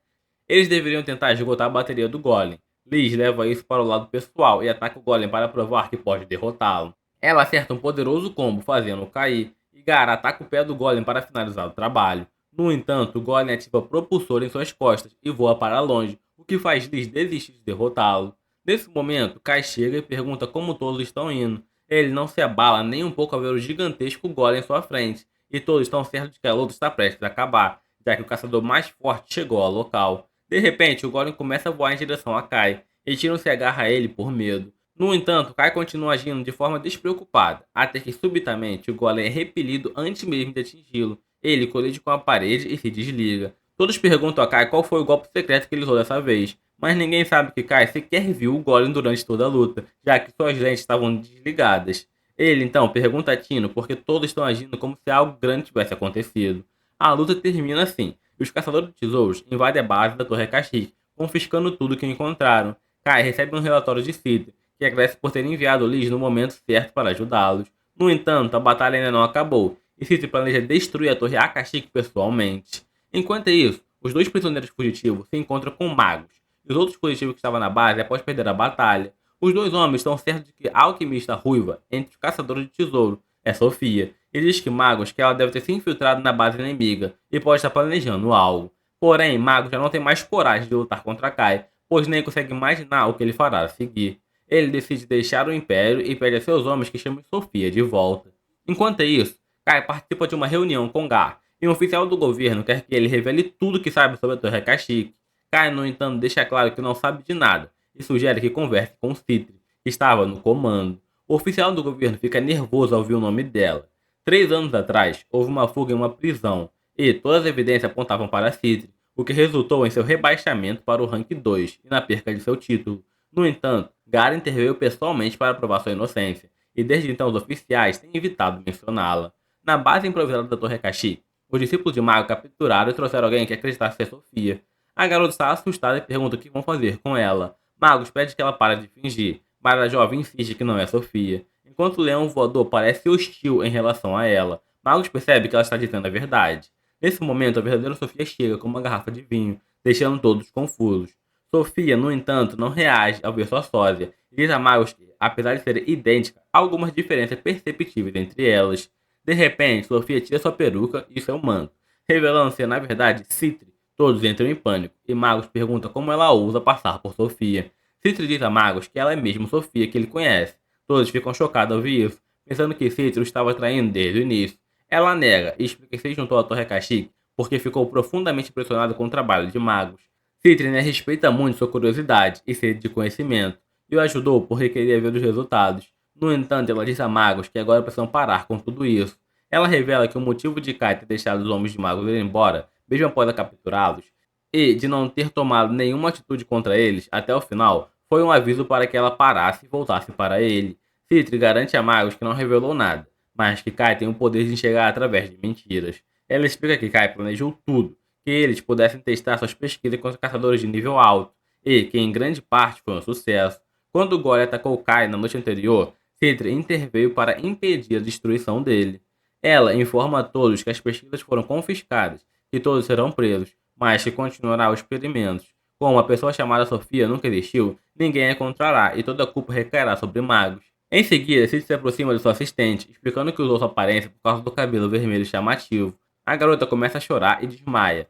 Eles deveriam tentar esgotar a bateria do golem. Liz leva isso para o lado pessoal e ataca o golem para provar que pode derrotá-lo. Ela acerta um poderoso combo, fazendo-o cair, e Gar ataca o pé do golem para finalizar o trabalho. No entanto, o golem ativa propulsor em suas costas e voa para longe, o que faz Liz desistir de derrotá-lo. Nesse momento, Kai chega e pergunta como todos estão indo. Ele não se abala nem um pouco ao ver o gigantesco golem em sua frente, e todos estão certos de que a luta está prestes a acabar, já que o caçador mais forte chegou ao local. De repente, o golem começa a voar em direção a Kai, e Tino se agarra a ele por medo. No entanto, Kai continua agindo de forma despreocupada, até que subitamente o golem é repelido antes mesmo de atingi-lo. Ele colide com a parede e se desliga. Todos perguntam a Kai qual foi o golpe secreto que ele usou dessa vez, mas ninguém sabe que Kai sequer viu o golem durante toda a luta, já que suas lentes estavam desligadas. Ele então pergunta a Tino porque todos estão agindo como se algo grande tivesse acontecido. A luta termina assim, e os caçadores de tesouros invadem a base da Torre Kashyyyk, confiscando tudo que encontraram. Kai recebe um relatório de Citri, que agradece por ter enviado Liz no momento certo para ajudá-los. No entanto, a batalha ainda não acabou, e Citri planeja destruir a Torre Kashyyyk pessoalmente. Enquanto isso, os dois prisioneiros fugitivos se encontram com magos, e os outros fugitivos que estavam na base após perder a batalha. Os dois homens estão certos de que a alquimista ruiva, entre os caçadores de tesouro, é Sofia, e diz que Magus que ela deve ter se infiltrado na base inimiga e pode estar planejando algo. Porém, Magus já não tem mais coragem de lutar contra Kai, pois nem consegue imaginar o que ele fará a seguir. Ele decide deixar o Império e pede a seus homens que chamem Sofia de volta. Enquanto isso, Kai participa de uma reunião com Gar, e um oficial do governo quer que ele revele tudo que sabe sobre a Torre Kashyyyk. Kai, no entanto, deixa claro que não sabe de nada e sugere que converse com Citri, que estava no comando. O oficial do governo fica nervoso ao ouvir o nome dela. 3 anos atrás, houve uma fuga em uma prisão e todas as evidências apontavam para Citri, o que resultou em seu rebaixamento para o rank 2 e na perca de seu título. No entanto, Gaara interveio pessoalmente para provar sua inocência, e desde então os oficiais têm evitado mencioná-la. Na base improvisada da Torre Kashi, os discípulos de Mago capturaram e trouxeram alguém que acreditasse ser Sofia. A garota está assustada e pergunta o que vão fazer com ela. Magus pede que ela pare de fingir, mas a jovem insiste que não é Sofia. Enquanto o leão voador parece hostil em relação a ela, Magus percebe que ela está dizendo a verdade. Nesse momento, a verdadeira Sofia chega com uma garrafa de vinho, deixando todos confusos. Sofia, no entanto, não reage ao ver sua sósia e diz a Magus que, apesar de serem idênticas, há algumas diferenças perceptíveis entre elas. De repente, Sofia tira sua peruca e seu manto, revelando ser, na verdade, Citri. Todos entram em pânico, e Magus pergunta como ela ousa passar por Sofia. Citri diz a Magus que ela é mesmo Sofia que ele conhece. Todos ficam chocados ao ouvir isso, pensando que Citri o estava traindo desde o início. Ela nega e explica que se juntou à Torre Kashyyyk porque ficou profundamente impressionado com o trabalho de Magus. Citri respeita muito sua curiosidade e sede de conhecimento, e o ajudou porque queria ver os resultados. No entanto, ela diz a Magus que agora precisam parar com tudo isso. Ela revela que o motivo de Kai ter deixado os homens de Magus ir embora, mesmo após capturá-los, e de não ter tomado nenhuma atitude contra eles até o final, foi um aviso para que ela parasse e voltasse para ele. Citri garante a Magus que não revelou nada, mas que Kai tem o poder de enxergar através de mentiras. Ela explica que Kai planejou tudo, que eles pudessem testar suas pesquisas contra caçadores de nível alto, e que em grande parte foi um sucesso. Quando Gore atacou Kai na noite anterior, Citri interveio para impedir a destruição dele. Ela informa a todos que as pesquisas foram confiscadas, que todos serão presos, mas que continuará os experimentos. Como a pessoa chamada Sofia nunca existiu, ninguém a encontrará e toda a culpa recairá sobre Magus. Em seguida, Cid se aproxima de sua assistente, explicando que usou sua aparência por causa do cabelo vermelho chamativo. A garota começa a chorar e desmaia.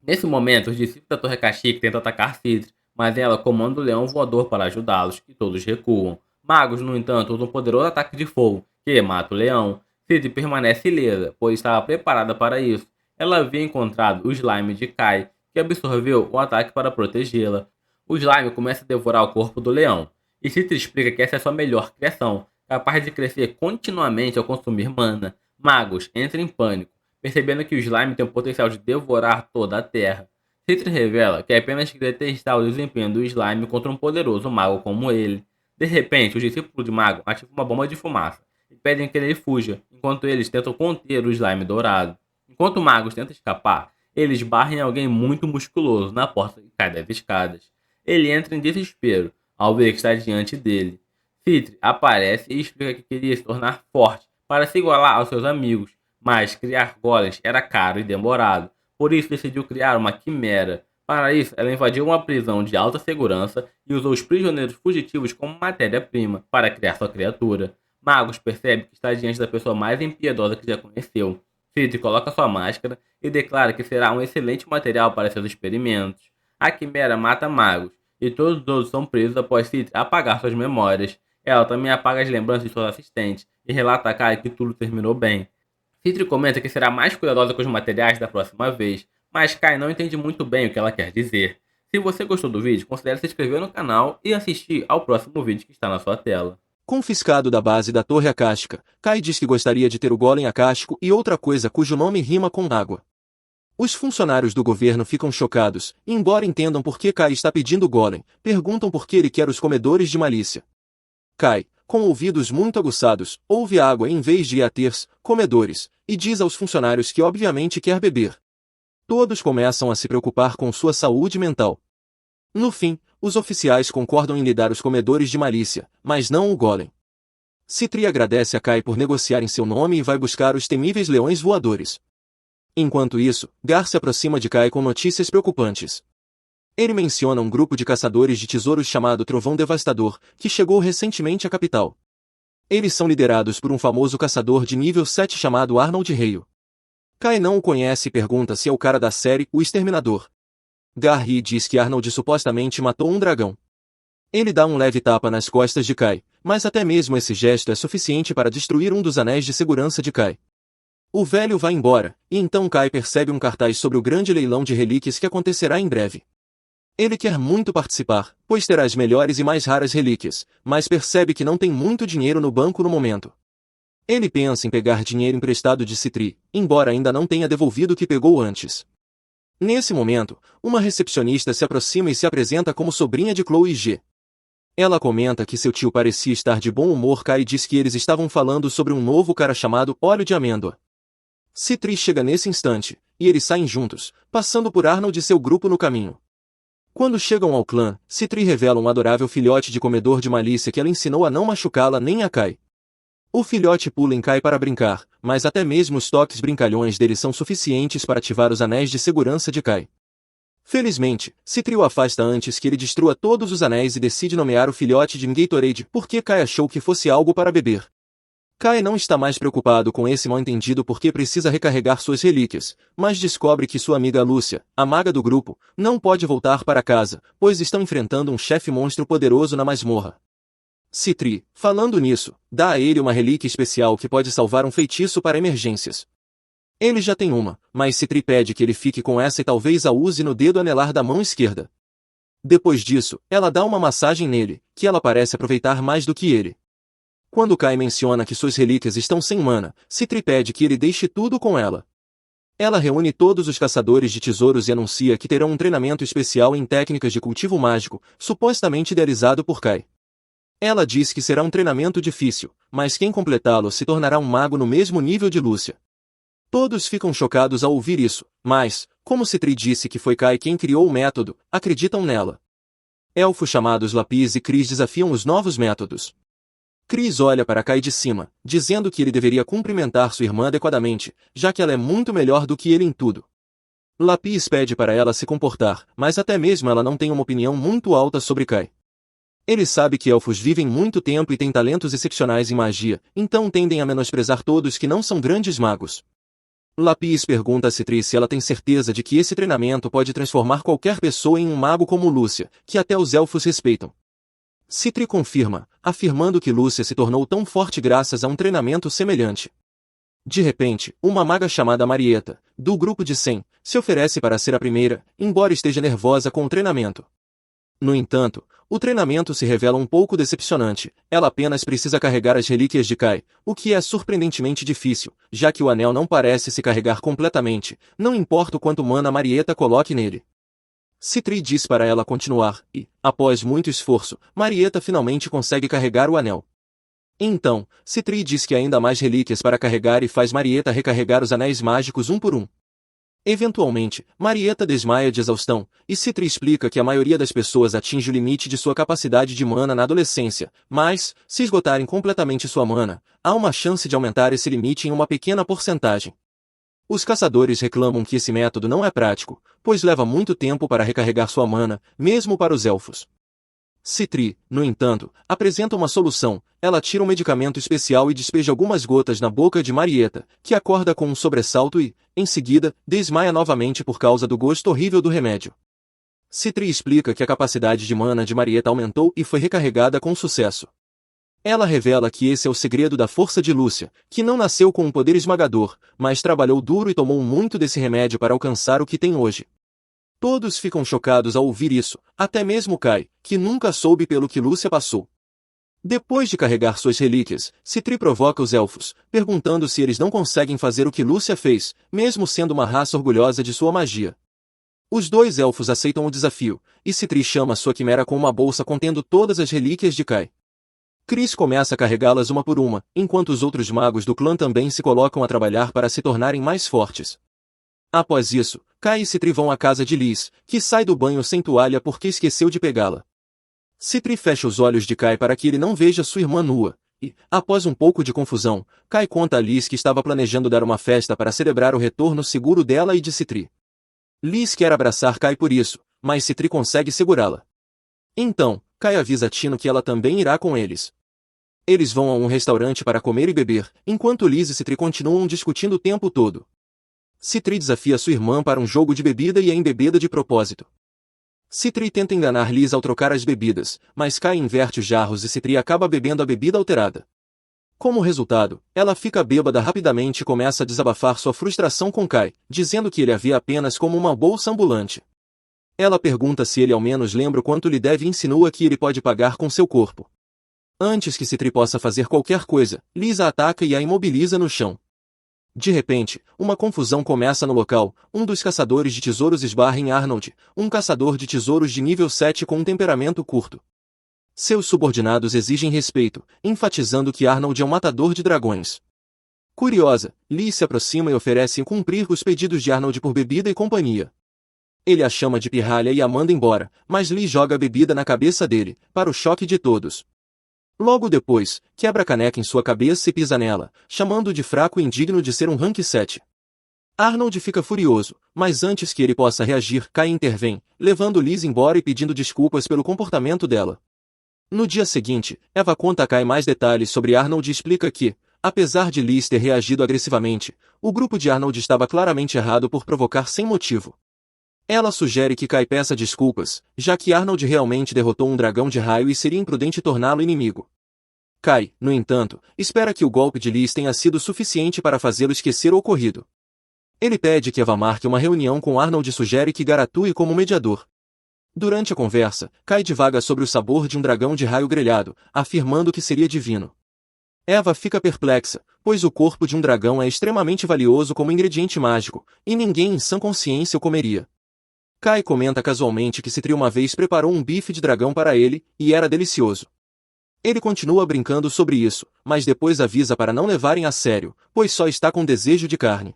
Nesse momento, os discípulos da Torre Kashyyyk tentam atacar Citri, mas ela comanda o leão voador para ajudá-los, e todos recuam. Magus, no entanto, usa um poderoso ataque de fogo, que mata o leão. Citri permanece ilesa, pois estava preparada para isso. Ela havia encontrado o slime de Kai, que absorveu o ataque para protegê-la. O slime começa a devorar o corpo do leão, e Citri explica que essa é sua melhor criação, capaz de crescer continuamente ao consumir mana. Magus entra em pânico, percebendo que o slime tem o potencial de devorar toda a terra. Citri revela que apenas queria testar o desempenho do slime contra um poderoso mago como ele. De repente, os discípulos de mago ativam uma bomba de fumaça e pedem que ele fuja, enquanto eles tentam conter o slime dourado. Enquanto Magus tenta escapar, eles barram em alguém muito musculoso na porta e cai das escadas. Ele entra em desespero ao ver que está diante dele. Citri aparece e explica que queria se tornar forte para se igualar aos seus amigos, mas criar golems era caro e demorado, por isso decidiu criar uma quimera. Para isso, ela invadiu uma prisão de alta segurança e usou os prisioneiros fugitivos como matéria-prima para criar sua criatura. Magus percebe que está diante da pessoa mais impiedosa que já conheceu. Citri coloca sua máscara e declara que será um excelente material para seus experimentos. A quimera mata Magus, e todos os outros são presos após Citri apagar suas memórias. Ela também apaga as lembranças de seus assistentes e relata a Kai que tudo terminou bem. Citri comenta que será mais cuidadosa com os materiais da próxima vez, mas Kai não entende muito bem o que ela quer dizer. Se você gostou do vídeo, considere se inscrever no canal e assistir ao próximo vídeo que está na sua tela. Confiscado da base da Torre Akáshica, Kai diz que gostaria de ter o golem akáshico e outra coisa cujo nome rima com água. Os funcionários do governo ficam chocados, e embora entendam por que Kai está pedindo o golem, perguntam por que ele quer os comedores de malícia. Kai, com ouvidos muito aguçados, ouve a água em vez de Yahters, comedores, e diz aos funcionários que obviamente quer beber. Todos começam a se preocupar com sua saúde mental. No fim, os oficiais concordam em lhe dar os comedores de malícia, mas não o golem. Citri agradece a Kai por negociar em seu nome e vai buscar os temíveis leões voadores. Enquanto isso, Gar se aproxima de Kai com notícias preocupantes. Ele menciona um grupo de caçadores de tesouros chamado Trovão Devastador, que chegou recentemente à capital. Eles são liderados por um famoso caçador de nível 7 chamado Arnold Reio. Kai não o conhece e pergunta se é o cara da série O Exterminador. Gar ri e diz que Arnold supostamente matou um dragão. Ele dá um leve tapa nas costas de Kai, mas até mesmo esse gesto é suficiente para destruir um dos anéis de segurança de Kai. O velho vai embora, e então Kai percebe um cartaz sobre o grande leilão de relíquias que acontecerá em breve. Ele quer muito participar, pois terá as melhores e mais raras relíquias, mas percebe que não tem muito dinheiro no banco no momento. Ele pensa em pegar dinheiro emprestado de Citri, embora ainda não tenha devolvido o que pegou antes. Nesse momento, uma recepcionista se aproxima e se apresenta como sobrinha de Chloe G. Ela comenta que seu tio parecia estar de bom humor e diz que eles estavam falando sobre um novo cara chamado Óleo de Amêndoa. Citri chega nesse instante, e eles saem juntos, passando por Arnold e seu grupo no caminho. Quando chegam ao clã, Citri revela um adorável filhote de comedor de malícia que ela ensinou a não machucá-la nem a Kai. O filhote pula em Kai para brincar, mas até mesmo os toques brincalhões dele são suficientes para ativar os anéis de segurança de Kai. Felizmente, Citri o afasta antes que ele destrua todos os anéis e decide nomear o filhote de Gatorade porque Kai achou que fosse algo para beber. Kai não está mais preocupado com esse mal-entendido porque precisa recarregar suas relíquias, mas descobre que sua amiga Lúcia, a maga do grupo, não pode voltar para casa, pois estão enfrentando um chefe monstro poderoso na masmorra. Citri, falando nisso, dá a ele uma relíquia especial que pode salvar um feitiço para emergências. Ele já tem uma, mas Citri pede que ele fique com essa e talvez a use no dedo anelar da mão esquerda. Depois disso, ela dá uma massagem nele, que ela parece aproveitar mais do que ele. Quando Kai menciona que suas relíquias estão sem mana, Citri pede que ele deixe tudo com ela. Ela reúne todos os caçadores de tesouros e anuncia que terão um treinamento especial em técnicas de cultivo mágico, supostamente idealizado por Kai. Ela diz que será um treinamento difícil, mas quem completá-lo se tornará um mago no mesmo nível de Lúcia. Todos ficam chocados ao ouvir isso, mas, como Citri disse que foi Kai quem criou o método, acreditam nela. Elfos chamados Lapis e Cris desafiam os novos métodos. Cris olha para Kai de cima, dizendo que ele deveria cumprimentar sua irmã adequadamente, já que ela é muito melhor do que ele em tudo. Lapis pede para ela se comportar, mas até mesmo ela não tem uma opinião muito alta sobre Kai. Ele sabe que elfos vivem muito tempo e têm talentos excepcionais em magia, então tendem a menosprezar todos que não são grandes magos. Lapis pergunta a Citri se ela tem certeza de que esse treinamento pode transformar qualquer pessoa em um mago como Lúcia, que até os elfos respeitam. Citri confirma, afirmando que Lúcia se tornou tão forte graças a um treinamento semelhante. De repente, uma maga chamada Marieta, do grupo de 100, se oferece para ser a primeira, embora esteja nervosa com o treinamento. No entanto, o treinamento se revela um pouco decepcionante, ela apenas precisa carregar as relíquias de Kai, o que é surpreendentemente difícil, já que o anel não parece se carregar completamente, não importa o quanto mana Marieta coloque nele. Citri diz para ela continuar, e, após muito esforço, Marieta finalmente consegue carregar o anel. Então, Citri diz que há ainda mais relíquias para carregar e faz Marieta recarregar os anéis mágicos um por um. Eventualmente, Marieta desmaia de exaustão, e Citri explica que a maioria das pessoas atinge o limite de sua capacidade de mana na adolescência, mas, se esgotarem completamente sua mana, há uma chance de aumentar esse limite em uma pequena porcentagem. Os caçadores reclamam que esse método não é prático, pois leva muito tempo para recarregar sua mana, mesmo para os elfos. Citri, no entanto, apresenta uma solução. Ela tira um medicamento especial e despeja algumas gotas na boca de Marieta, que acorda com um sobressalto e, em seguida, desmaia novamente por causa do gosto horrível do remédio. Citri explica que a capacidade de mana de Marieta aumentou e foi recarregada com sucesso. Ela revela que esse é o segredo da força de Lúcia, que não nasceu com um poder esmagador, mas trabalhou duro e tomou muito desse remédio para alcançar o que tem hoje. Todos ficam chocados ao ouvir isso, até mesmo Kai, que nunca soube pelo que Lúcia passou. Depois de carregar suas relíquias, Citri provoca os elfos, perguntando se eles não conseguem fazer o que Lúcia fez, mesmo sendo uma raça orgulhosa de sua magia. Os dois elfos aceitam o desafio, e Citri chama sua quimera com uma bolsa contendo todas as relíquias de Kai. Cris começa a carregá-las uma por uma, enquanto os outros magos do clã também se colocam a trabalhar para se tornarem mais fortes. Após isso, Kai e Citri vão à casa de Liz, que sai do banho sem toalha porque esqueceu de pegá-la. Citri fecha os olhos de Kai para que ele não veja sua irmã nua, e, após um pouco de confusão, Kai conta a Liz que estava planejando dar uma festa para celebrar o retorno seguro dela e de Citri. Liz quer abraçar Kai por isso, mas Citri consegue segurá-la. Então, Kai avisa Tino que ela também irá com eles. Eles vão a um restaurante para comer e beber, enquanto Liz e Citri continuam discutindo o tempo todo. Citri desafia sua irmã para um jogo de bebida e é embebeda de propósito. Citri tenta enganar Liz ao trocar as bebidas, mas Kai inverte os jarros e Citri acaba bebendo a bebida alterada. Como resultado, ela fica bêbada rapidamente e começa a desabafar sua frustração com Kai, dizendo que ele a vê apenas como uma bolsa ambulante. Ela pergunta se ele ao menos lembra o quanto lhe deve e insinua que ele pode pagar com seu corpo. Antes que Citri possa fazer qualquer coisa, Liz a ataca e a imobiliza no chão. De repente, uma confusão começa no local. Um dos caçadores de tesouros esbarra em Arnold, um caçador de tesouros de nível 7 com um temperamento curto. Seus subordinados exigem respeito, enfatizando que Arnold é um matador de dragões. Curiosa, Liz se aproxima e oferece cumprir os pedidos de Arnold por bebida e companhia. Ele a chama de pirralha e a manda embora, mas Liz joga a bebida na cabeça dele, para o choque de todos. Logo depois, quebra a caneca em sua cabeça e pisa nela, chamando-o de fraco e indigno de ser um rank 7. Arnold fica furioso, mas antes que ele possa reagir, Kai intervém, levando Liz embora e pedindo desculpas pelo comportamento dela. No dia seguinte, Eva conta a Kai mais detalhes sobre Arnold e explica que, apesar de Liz ter reagido agressivamente, o grupo de Arnold estava claramente errado por provocar sem motivo. Ela sugere que Kai peça desculpas, já que Arnold realmente derrotou um dragão de raio e seria imprudente torná-lo inimigo. Kai, no entanto, espera que o golpe de Liz tenha sido suficiente para fazê-lo esquecer o ocorrido. Ele pede que Eva marque uma reunião com Arnold e sugere que Gar atue como mediador. Durante a conversa, Kai divaga sobre o sabor de um dragão de raio grelhado, afirmando que seria divino. Eva fica perplexa, pois o corpo de um dragão é extremamente valioso como ingrediente mágico, e ninguém em sã consciência o comeria. Kai comenta casualmente que Citri uma vez preparou um bife de dragão para ele, e era delicioso. Ele continua brincando sobre isso, mas depois avisa para não levarem a sério, pois só está com desejo de carne.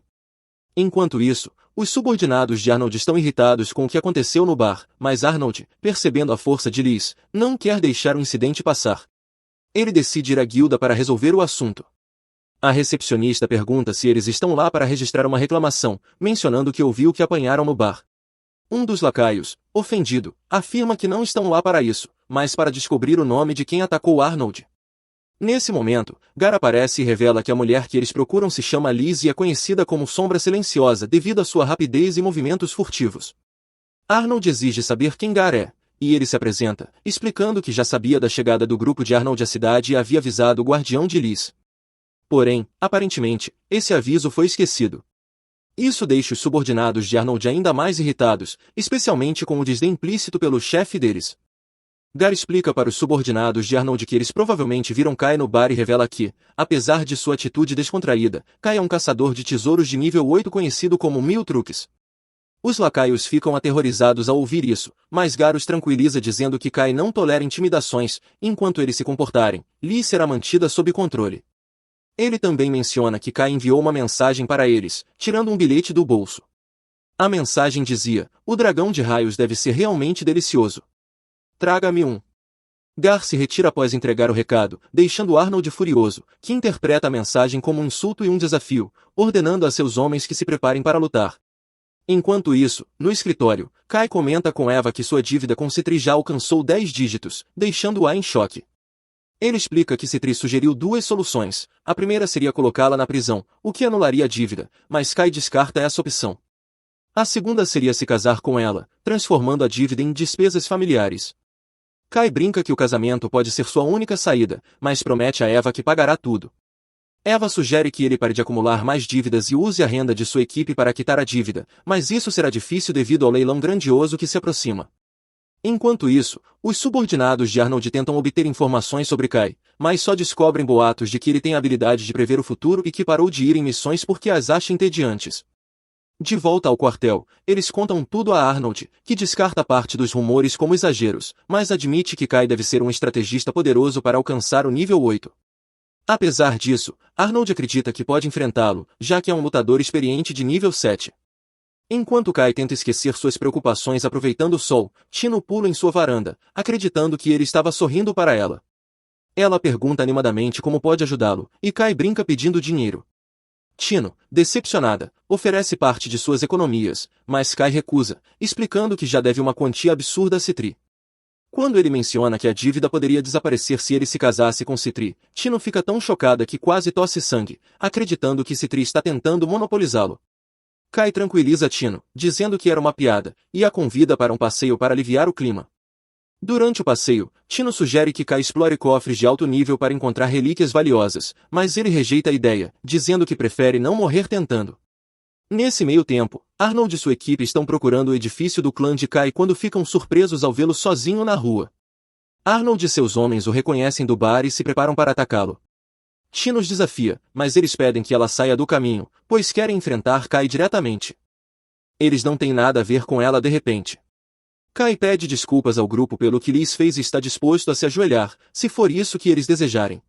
Enquanto isso, os subordinados de Arnold estão irritados com o que aconteceu no bar, mas Arnold, percebendo a força de Liz, não quer deixar o incidente passar. Ele decide ir à guilda para resolver o assunto. A recepcionista pergunta se eles estão lá para registrar uma reclamação, mencionando que ouviu que apanharam no bar. Um dos lacaios, ofendido, afirma que não estão lá para isso, mas para descobrir o nome de quem atacou Arnold. Nesse momento, Gar aparece e revela que a mulher que eles procuram se chama Liz e é conhecida como Sombra Silenciosa devido à sua rapidez e movimentos furtivos. Arnold exige saber quem Gar é, e ele se apresenta, explicando que já sabia da chegada do grupo de Arnold à cidade e havia avisado o guardião de Liz. Porém, aparentemente, esse aviso foi esquecido. Isso deixa os subordinados de Arnold ainda mais irritados, especialmente com o desdém implícito pelo chefe deles. Gar explica para os subordinados de Arnold que eles provavelmente viram Kai no bar e revela que, apesar de sua atitude descontraída, Kai é um caçador de tesouros de nível 8 conhecido como Mil Truques. Os lacaios ficam aterrorizados ao ouvir isso, mas Gar os tranquiliza dizendo que Kai não tolera intimidações, enquanto eles se comportarem, Liz será mantida sob controle. Ele também menciona que Kai enviou uma mensagem para eles, tirando um bilhete do bolso. A mensagem dizia: o dragão de raios deve ser realmente delicioso. Traga-me um. Gar se retira após entregar o recado, deixando Arnold furioso, que interpreta a mensagem como um insulto e um desafio, ordenando a seus homens que se preparem para lutar. Enquanto isso, no escritório, Kai comenta com Eva que sua dívida com Citri já alcançou 10 dígitos, deixando-a em choque. Ele explica que Citri sugeriu duas soluções. A primeira seria colocá-la na prisão, o que anularia a dívida, mas Kai descarta essa opção. A segunda seria se casar com ela, transformando a dívida em despesas familiares. Kai brinca que o casamento pode ser sua única saída, mas promete a Eva que pagará tudo. Eva sugere que ele pare de acumular mais dívidas e use a renda de sua equipe para quitar a dívida, mas isso será difícil devido ao leilão grandioso que se aproxima. Enquanto isso, os subordinados de Arnold tentam obter informações sobre Kai, mas só descobrem boatos de que ele tem a habilidade de prever o futuro e que parou de ir em missões porque as acha entediantes. De volta ao quartel, eles contam tudo a Arnold, que descarta parte dos rumores como exageros, mas admite que Kai deve ser um estrategista poderoso para alcançar o nível 8. Apesar disso, Arnold acredita que pode enfrentá-lo, já que é um lutador experiente de nível 7. Enquanto Kai tenta esquecer suas preocupações aproveitando o sol, Tino pula em sua varanda, acreditando que ele estava sorrindo para ela. Ela pergunta animadamente como pode ajudá-lo, e Kai brinca pedindo dinheiro. Tino, decepcionada, oferece parte de suas economias, mas Kai recusa, explicando que já deve uma quantia absurda a Citri. Quando ele menciona que a dívida poderia desaparecer se ele se casasse com Citri, Tino fica tão chocada que quase tosse sangue, acreditando que Citri está tentando monopolizá-lo. Kai tranquiliza Tino, dizendo que era uma piada, e a convida para um passeio para aliviar o clima. Durante o passeio, Tino sugere que Kai explore cofres de alto nível para encontrar relíquias valiosas, mas ele rejeita a ideia, dizendo que prefere não morrer tentando. Nesse meio tempo, Arnold e sua equipe estão procurando o edifício do clã de Kai quando ficam surpresos ao vê-lo sozinho na rua. Arnold e seus homens o reconhecem do bar e se preparam para atacá-lo. Tino os desafia, mas eles pedem que ela saia do caminho, pois querem enfrentar Kai diretamente. Eles não têm nada a ver com ela de repente. Kai pede desculpas ao grupo pelo que lhes fez e está disposto a se ajoelhar, se for isso que eles desejarem.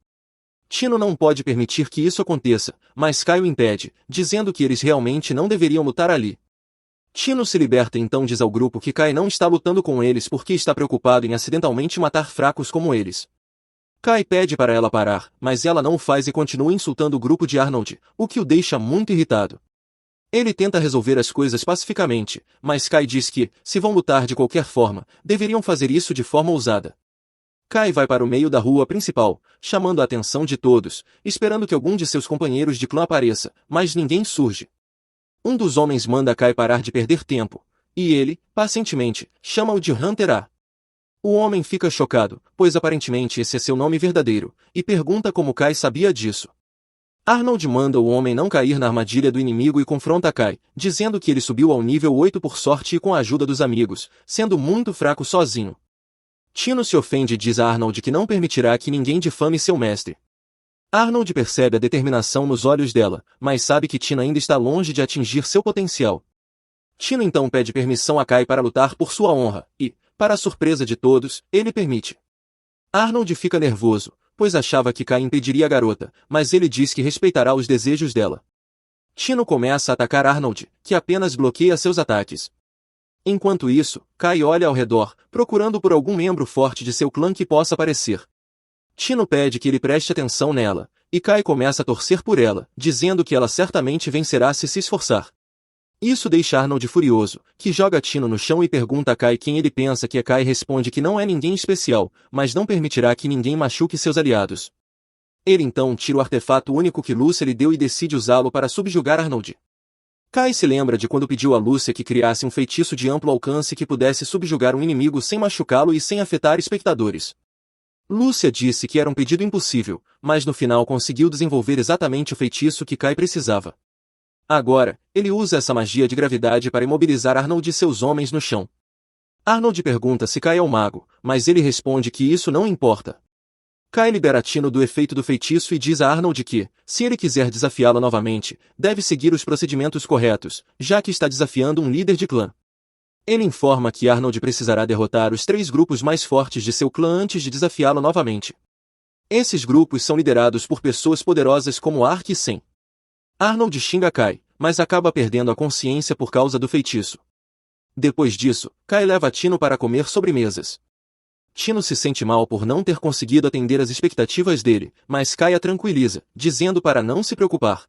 Tino não pode permitir que isso aconteça, mas Kai o impede, dizendo que eles realmente não deveriam lutar ali. Tino se liberta e então diz ao grupo que Kai não está lutando com eles porque está preocupado em acidentalmente matar fracos como eles. Kai pede para ela parar, mas ela não o faz e continua insultando o grupo de Arnold, o que o deixa muito irritado. Ele tenta resolver as coisas pacificamente, mas Kai diz que, se vão lutar de qualquer forma, deveriam fazer isso de forma ousada. Kai vai para o meio da rua principal, chamando a atenção de todos, esperando que algum de seus companheiros de clã apareça, mas ninguém surge. Um dos homens manda Kai parar de perder tempo, e ele, pacientemente, chama-o de Hunter A. O homem fica chocado, pois aparentemente esse é seu nome verdadeiro, e pergunta como Kai sabia disso. Arnold manda o homem não cair na armadilha do inimigo e confronta Kai, dizendo que ele subiu ao nível 8 por sorte e com a ajuda dos amigos, sendo muito fraco sozinho. Tino se ofende e diz a Arnold que não permitirá que ninguém difame seu mestre. Arnold percebe a determinação nos olhos dela, mas sabe que Tino ainda está longe de atingir seu potencial. Tino então pede permissão a Kai para lutar por sua honra, e, para a surpresa de todos, ele permite. Arnold fica nervoso, pois achava que Kai impediria a garota, mas ele diz que respeitará os desejos dela. Tino começa a atacar Arnold, que apenas bloqueia seus ataques. Enquanto isso, Kai olha ao redor, procurando por algum membro forte de seu clã que possa aparecer. Tino pede que ele preste atenção nela, e Kai começa a torcer por ela, dizendo que ela certamente vencerá se esforçar. Isso deixa Arnold furioso, que joga Tino no chão e pergunta a Kai quem ele pensa que é. Kai responde que não é ninguém especial, mas não permitirá que ninguém machuque seus aliados. Ele então tira o artefato único que Lúcia lhe deu e decide usá-lo para subjugar Arnold. Kai se lembra de quando pediu a Lúcia que criasse um feitiço de amplo alcance que pudesse subjugar um inimigo sem machucá-lo e sem afetar espectadores. Lúcia disse que era um pedido impossível, mas no final conseguiu desenvolver exatamente o feitiço que Kai precisava. Agora, ele usa essa magia de gravidade para imobilizar Arnold e seus homens no chão. Arnold pergunta se Kai é o mago, mas ele responde que isso não importa. Kai libera Tino do efeito do feitiço e diz a Arnold que, se ele quiser desafiá-lo novamente, deve seguir os procedimentos corretos, já que está desafiando um líder de clã. Ele informa que Arnold precisará derrotar os 3 grupos mais fortes de seu clã antes de desafiá-lo novamente. Esses grupos são liderados por pessoas poderosas como Ark e Sen. Arnold xinga Kai, mas acaba perdendo a consciência por causa do feitiço. Depois disso, Kai leva Tino para comer sobremesas. Tino se sente mal por não ter conseguido atender às expectativas dele, mas Kai a tranquiliza, dizendo para não se preocupar.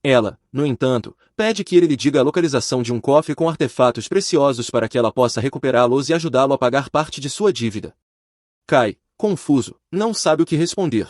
Ela, no entanto, pede que ele lhe diga a localização de um cofre com artefatos preciosos para que ela possa recuperá-los e ajudá-lo a pagar parte de sua dívida. Kai, confuso, não sabe o que responder.